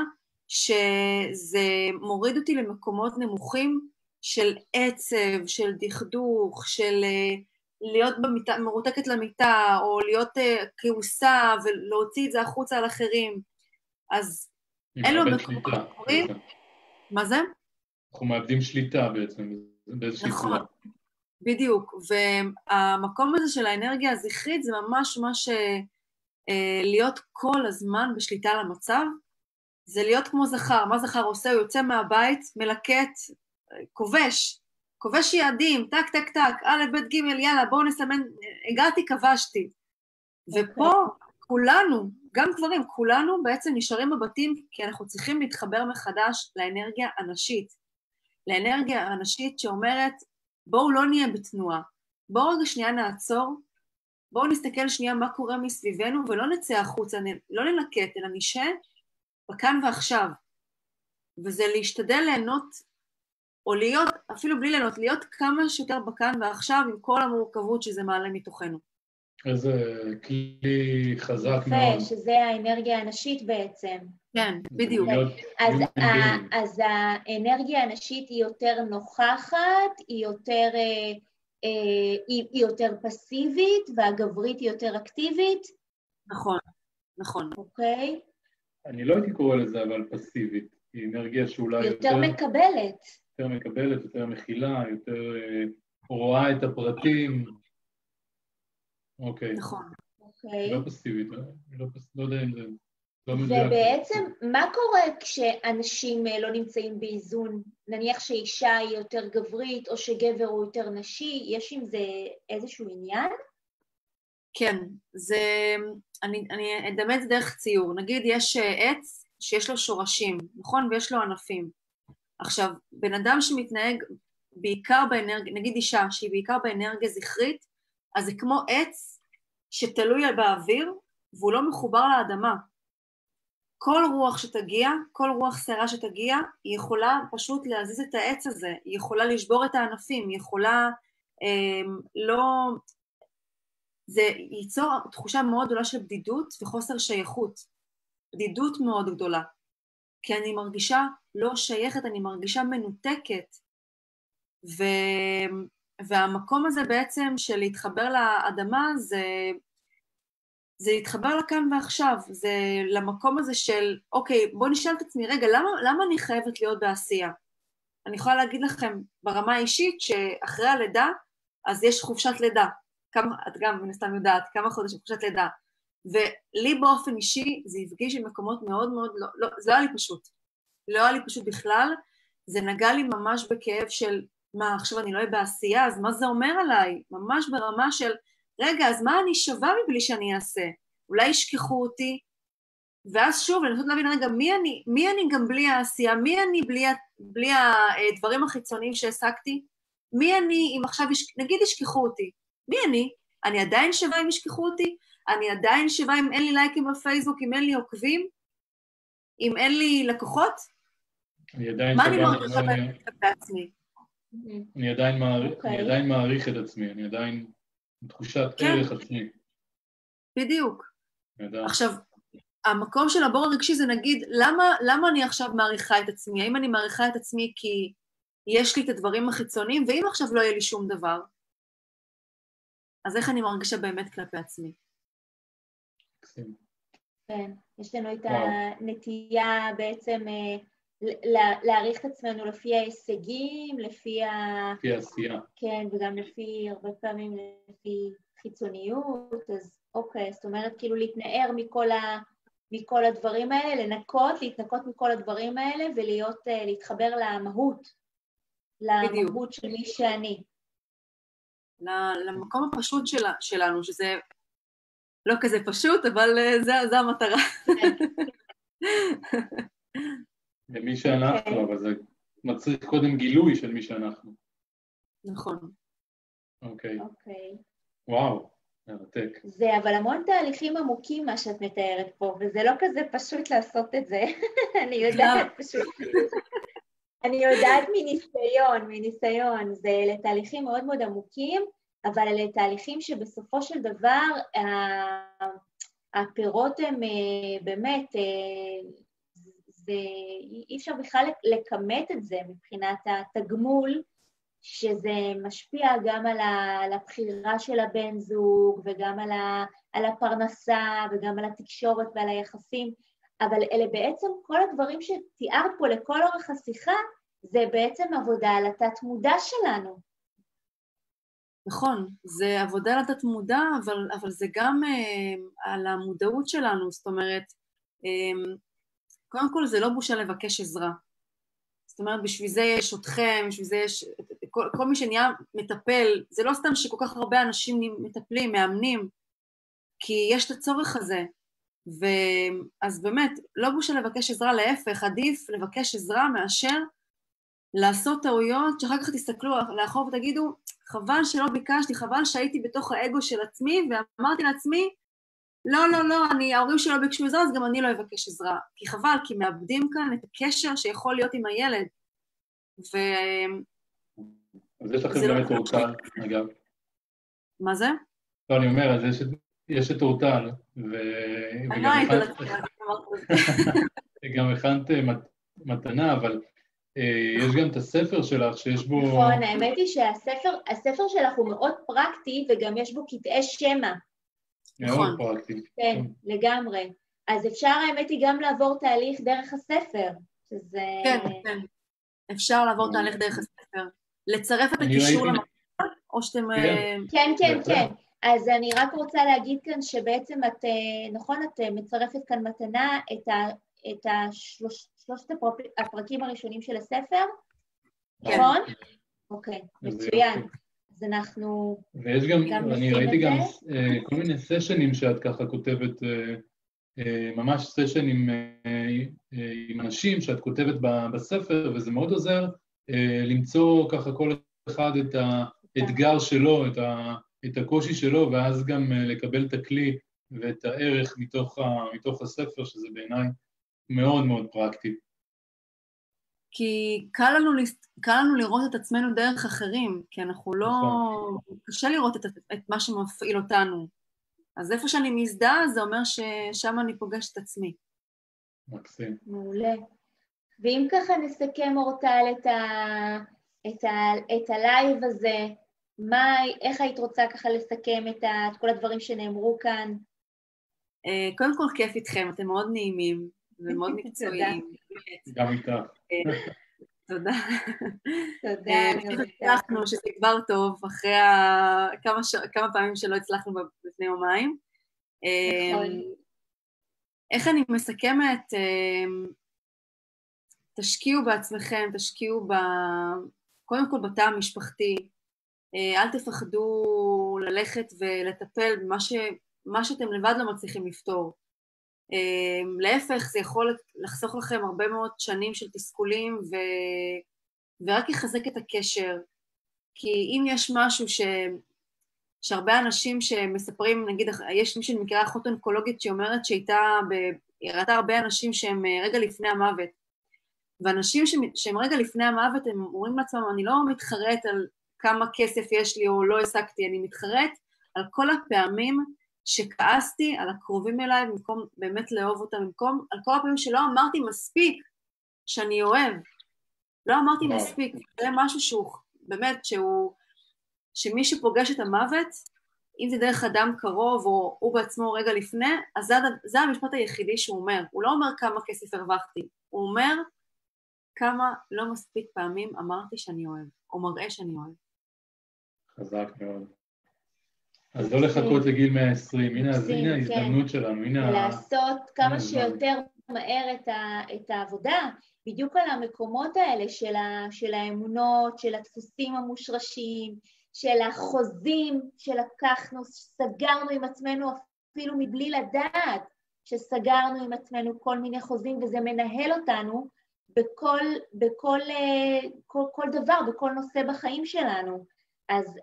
שזה מוריד אותי למקומות נמוכים של עצב, של דכדוך, של להיות מרותקת למיטה, או להיות כעוסה, ולהוציא את זה החוצה על אחרים. אז אלו מקומות קורים. מה זה? אנחנו מאבדים שליטה בעצם, באיזושהי צורה. נכון, בדיוק. והמקום הזה של האנרגיה הזכרית, זה ממש להיות כל הזמן בשליטה על המצב, זה להיות כמו זכר. מה זכר עושה? הוא יוצא מהבית, מלקט, כובש יעדים, טק, טק, טק, א', ב', ג', יאללה, בואו נסמן, הגעתי, כבשתי. ופה כולנו, גם גברים, כולנו בעצם נשארים בבתים, כי אנחנו צריכים להתחבר מחדש לאנרגיה הנשית. לאנרגיה הנשית שאומרת, בואו לא נהיה בתנועה, בואו רגע שנייה נעצור, בואו נסתכל שנייה מה קורה מסביבנו, ולא נצא החוצה, לא נלקט, אלא נשאר בכאן ועכשיו. וזה להשתדל ליהנות, או להיות, אפילו בלי ליהנות, להיות כמה שיותר בכאן ועכשיו, עם כל המורכבות שזה מעלה מתוכנו. איזה כלי חזק מאוד. יפה, שזה האנרגיה הנשית בעצם. כן, בדיוק. אז האנרגיה הנשית היא יותר נוכחת, היא יותר פסיבית, והגברית היא יותר אקטיבית. נכון. אוקיי. אני לא הייתי קורא לזה, אבל פסיבית. היא אנרגיה שאולי יותר מקבלת. יותר מקבלת, יותר מכילה, יותר רואה את הפרטים. אוקיי. נכון. אוקיי. לא פסיבית, לא יודע אם זה לא מדויק. ובעצם, מה קורה כשאנשים לא נמצאים באיזון? נניח שאישה היא יותר גברית, או שגבר הוא יותר נשי, יש עם זה איזשהו עניין? כן, אני אדמה את זה דרך ציור. נגיד יש עץ שיש לו שורשים, נכון? ויש לו ענפים. עכשיו, בן אדם שמתנהג בעיקר באנרגיה, נגיד אישה שהיא בעיקר באנרגיה זכרית, אז זה כמו עץ שתלוי באוויר, והוא לא מחובר לאדמה. כל רוח שתגיע, כל רוח שערה שתגיע, היא יכולה פשוט להזיז את העץ הזה, היא יכולה לשבור את הענפים, היא יכולה זה ייצור תחושה מאוד גדולה של בדידות וחוסר שייכות. בדידות מאוד גדולה. כי אני מרגישה לא שייכת, אני מרגישה מנותקת. והמקום הזה בעצם של להתחבר לאדמה, זה להתחבר לכאן ועכשיו, זה למקום הזה של, אוקיי, בוא נשאל את עצמי, רגע, למה אני חייבת להיות בעשייה? אני יכולה להגיד לכם ברמה האישית שאחרי הלידה, אז יש חופשת לידה. את גם מן הסתם יודעת, כמה חודשים חופשת לידה. ולי באופן אישי, זה הפגיש עם מקומות מאוד מאוד, זה לא היה לי פשוט. לא היה לי פשוט בכלל, זה נגע לי ממש בכאב של, מה, עכשיו אני לא אהיה בעשייה, אז מה זה אומר עליי? ממש ברמה של, רגע, אז מה אני מבלי שאני אעשה? אולי ישכחו אותי, ואז שוב, אני רוצה להבין רגע, מי אני גם בלי העשייה? מי אני בלי הדברים החיצוניים שהעסקתי? מי אני אם עכשיו, נגיד ישכחו אותי? מי אני? אני עדיין שווה אם ישכחו אותי? אני עדיין שווה אם אין לי לייקים בפייסבוק, אם אין לי עוקבים? אם אין לי לקוחות? אני עדיין מה אני סבבה, מרגישה באמת כלפי עצמי? אני עדיין מעריך את עצמי, אני עדיין תחושת כן. ערך עצמי. בדיוק. נהדר. עכשיו, המקום של הבור הרגשי זה נגיד, למה אני עכשיו מעריכה את עצמי? האם אני מעריכה את עצמי כי יש לי את הדברים החיצוניים, ואם עכשיו לא יהיה לי שום דבר, אז איך אני מרגישה באמת כלפי עצמי? מקסים. כן, יש לנו את וואו. הנטייה בעצם להעריך את עצמנו לפי ההישגים, לפי לפי העשייה. כן, וגם הרבה פעמים לפי חיצוניות, אז אוקיי, זאת אומרת כאילו להתנער מכל הדברים האלה, להתנקות מכל הדברים האלה להתחבר למהות של מי שאני. למקום הפשוט שלנו, שזה לא כזה פשוט, אבל זה המטרה. למי שאנחנו, אבל זה מצריך קודם גילוי של מי שאנחנו. נכון. אוקיי. אוקיי. וואו, מרתק. זה אבל המון תהליכים עמוקים מה שאת מתארת פה, וזה לא כזה פשוט לעשות את זה. אני יודעת פשוט. אני יודעת מניסיון, זה לתהליכים מאוד מאוד עמוקים, אבל אלה תהליכים שבסופו של דבר הפירות הם באמת, אי אפשר בכלל לכמת את זה מבחינת התגמול, שזה משפיע גם על הבחירה של הבן זוג, וגם על הפרנסה, וגם על התקשורת ועל היחסים, אבל אלה בעצם כל הדברים שתיארת פה לכל אורך השיחה, זה בעצם עבודה על התת מודע שלנו. נכון, זה עבודה על התת מודע, אבל זה גם על המודעות שלנו, זאת אומרת, קודם כל זה לא בושה לבקש עזרה. זאת אומרת, בשביל זה יש אתכם, בשביל זה יש, כל מי שנהיה מטפל, זה לא סתם שכל כך הרבה אנשים מטפלים, מאמנים, כי יש את הצורך הזה. אז באמת, לא בושה לבקש עזרה, להפך, עדיף לבקש עזרה מאשר לעשות טעויות, שאחר כך תסתכלו לאחור ותגידו, חבל שלא ביקשתי, חבל שהייתי בתוך האגו של עצמי, ואמרתי לעצמי, לא, ההורים שלא ביקשו עזרה, אז גם אני לא אבקש עזרה. כי חבל, כי מאבדים כאן את הקשר שיכול להיות עם הילד. אז יש לכם גם את אורטל, אגב. מה זה? לא, אני אומר, אז יש את אורטל, וגם הכנת מתנה, אבל יש גם את הספר שלך שיש בו... נכון, האמת היא שהספר שלך הוא מאוד פרקטי, וגם יש בו קטעי שמע. מאוד פרקטי. כן, לגמרי. אז אפשר, האמת היא, גם לעבור תהליך דרך הספר. שזה... כן. אפשר לעבור תהליך דרך הספר. לצרף את הקישור למתנה, או שאתם... כן. אז אני רק רוצה להגיד כאן שבעצם את, נכון, את מצרפת כאן מתנה את שלושת הפרקים הראשונים של הספר, נכון? אוקיי, מצוין. אז אנחנו... ויש גם, אני ראיתי גם כל מיני סשנים שאת ככה כותבת, ממש סשנים עם אנשים שאת כותבת בספר, וזה מאוד עוזר למצוא ככה כל אחד את האתגר שלו, את הקושי שלו, ואז גם לקבל את הכלי ואת הערך מתוך הספר, שזה בעיניי מאוד מאוד פרקטי. כי קל לנו לראות את עצמנו דרך אחרים, כי אנחנו לא... קשה לראות את מה שמפעיל אותנו. אז איפה שאני מזדהה, זה אומר ששם אני פוגשת את עצמי. מקסים. מעולה. ואם ככה נסכם אורטל את הלייב הזה, איך היית רוצה ככה לסכם את כל הדברים שנאמרו כאן? קודם כל כיף איתכם, אתם מאוד נעימים ומאוד מקצועיים. גם איתך. תודה. תודה. הצלחנו שזה כבר טוב, אחרי כמה פעמים שלא הצלחנו לפני יומיים. איך אני מסכמת? תשקיעו בעצמכם, תשקיעו קודם כל בתא המשפחתי, אל תפחדו ללכת ולטפל במה שאתם לבד לא מצליחים לפתור. להפך, זה יכול לחסוך לכם הרבה מאוד שנים של תסכולים ורק יחזק את הקשר. כי אם יש משהו שהרבה אנשים שמספרים, נגיד, יש מי שאני מכירה אחות אונקולוגית שאומרת שהיא ראתה הרבה אנשים שהם רגע לפני המוות, ואנשים שהם רגע לפני המוות, הם אומרים לעצמם, אני לא מתחרט על כמה כסף יש לי או לא השגתי, אני מתחרט על כל הפעמים שכעסתי על הקרובים אליי, במקום באמת לאהוב אותם, במקום על כל הפעמים שלא אמרתי מספיק שאני אוהב. לא אמרתי מספיק, זה משהו שהוא באמת, שמי שפוגש את המוות, אם זה דרך אדם קרוב או הוא בעצמו רגע לפני, אז זה המשפט היחידי שהוא אומר. הוא לא אומר כמה כסף הרווחתי, הוא אומר כמה לא מספיק פעמים אמרתי שאני אוהב, או מראה שאני אוהב. חזק מאוד. אז לא לחכות לגיל 120, הנה ההזדמנות שלנו, הנה... ולעשות כמה שיותר מהר את העבודה, בדיוק על המקומות האלה של האמונות, של הדפוסים המושרשים, של החוזים שלקחנו, סגרנו עם עצמנו אפילו מבלי לדעת, שסגרנו עם עצמנו כל מיני חוזים, וזה מנהל אותנו בכל דבר, בכל נושא בחיים שלנו.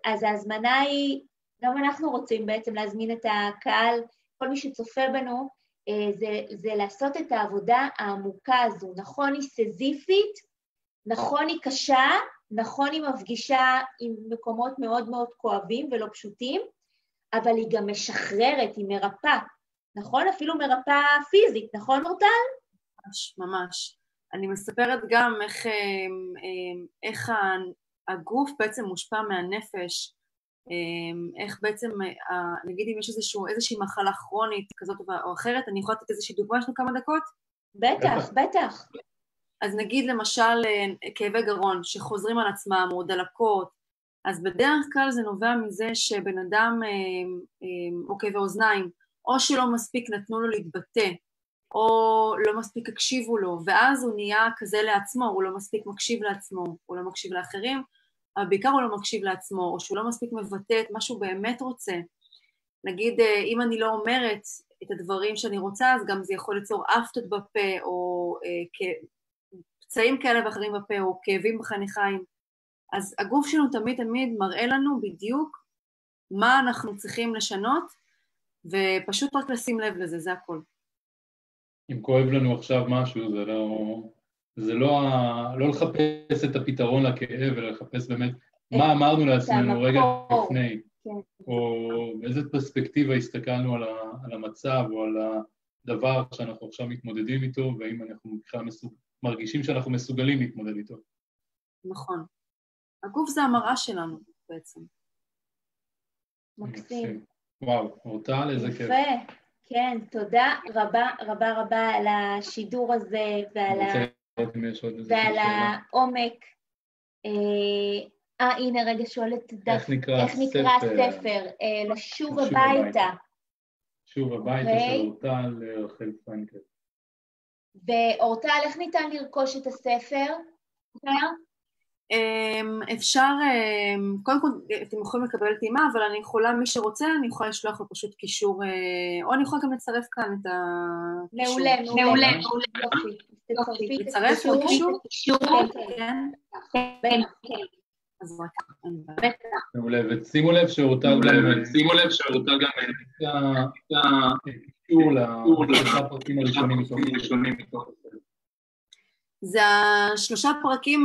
אז ההזמנה היא, גם אנחנו רוצים בעצם להזמין את הקהל, כל מי שצופה בנו, זה לעשות את העבודה העמוקה הזו. נכון היא סזיפית, נכון היא קשה, נכון היא מפגישה עם מקומות מאוד מאוד כואבים ולא פשוטים, אבל היא גם משחררת, היא מרפאה. נכון? אפילו מרפאה פיזית, נכון אורטל? ממש. אני מספרת גם איך הגוף בעצם מושפע מהנפש, איך בעצם, נגיד אם יש איזושהי מחלה כרונית כזאת או אחרת, אני יכולה לתת איזושהי דוגמה, יש לנו כמה דקות? בטח, בטח. אז נגיד למשל כאבי גרון שחוזרים על עצמם או דלקות, אז בדרך כלל זה נובע מזה שבן אדם, או כאבי אוזניים, או שלא מספיק נתנו לו להתבטא, או לא מספיק הקשיבו לו, ואז הוא נהיה כזה לעצמו, הוא לא מספיק מקשיב לעצמו, הוא לא מקשיב לאחרים, אבל בעיקר הוא לא מקשיב לעצמו, או שהוא לא מספיק מבטא את מה שהוא באמת רוצה. נגיד, אם אני לא אומרת את הדברים שאני רוצה, אז גם זה יכול ליצור אפטות בפה, או פצעים כאלה ואחרים בפה, או כאבים בחניכיים. אז הגוף שלנו תמיד מראה לנו בדיוק מה אנחנו צריכים לשנות, ופשוט רק לשים לב לזה, זה הכל. אם כואב לנו עכשיו משהו, זה לא לחפש את הפתרון לכאב, אלא לחפש באמת מה אמרנו לעצמנו רגע לפני, או באיזה פרספקטיבה הסתכלנו על המצב, או על הדבר שאנחנו עכשיו מתמודדים איתו, והאם אנחנו מרגישים שאנחנו מסוגלים להתמודד איתו. נכון. הגוף זה המראה שלנו בעצם. מקסים. וואו, אורטל, איזה כיף. יפה, כן, תודה רבה רבה רבה על השידור הזה ועל העומק. הנה רגע שואלת, איך נקרא הספר? לשוב הביתה. שוב הביתה של אורטל רחל פרנקל. ואורטל, איך ניתן לרכוש את הספר? אפשר, קודם כל אתם יכולים לקבל טעימה, אבל אני יכולה, מי שרוצה, אני יכולה לשלוח לו פשוט קישור, או אני יכולה גם לצרף כאן את הקישור. מעולה. לצרף עוד קישור? כן. אז רק, מעולה, ושימו לב שאורטל גם קישור לשלושה פרקים הראשונים מתוך הספר. זה השלושה פרקים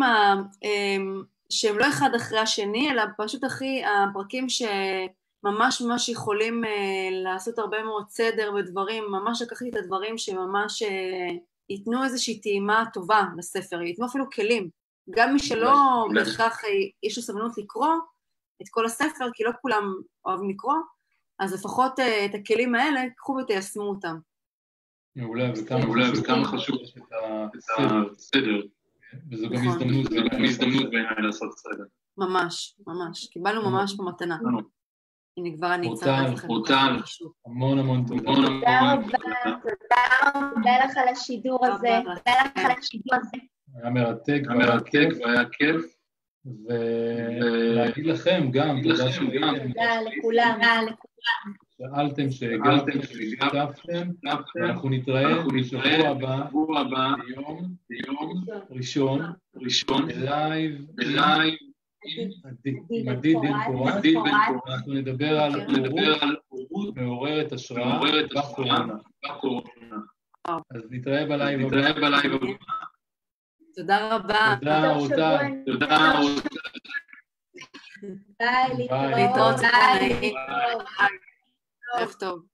שהם לא אחד אחרי השני, אלא פשוט הפרקים שממש ממש יכולים לעשות הרבה מאוד סדר בדברים, ממש לקחתי את הדברים שממש ייתנו איזושהי טעימה טובה לספר, ייתנו אפילו כלים. גם מי שלא בהכרח יש לו סבלנות לקרוא את כל הספר, כי לא כולם אוהבים לקרוא, אז לפחות את הכלים האלה, קחו ותיישמו אותם. מעולה, וכמה חשוב את הסדר, וזו גם הזדמנות בעיניי לעשות סדר. ממש, קיבלנו ממש במתנה. הנה כבר אני אצטרף לכם. אורטל, המון תודה. תודה רבה לך על השידור הזה. היה מרתק והיה כיף, ולהגיד לכם גם, תודה לכולם. שאלתם שהגעתם, ששיתפתם, ואנחנו נתראה בשבוע הבא, ביום ראשון, בלייב עם עדי דין פורט, אנחנו נדבר על הורות מעוררת השראה בקורונה. אז נתראה בלייב הבא. תודה רבה. תודה, רותה. תודה, רותה. ביי, להתראות. ביי. ערב טוב.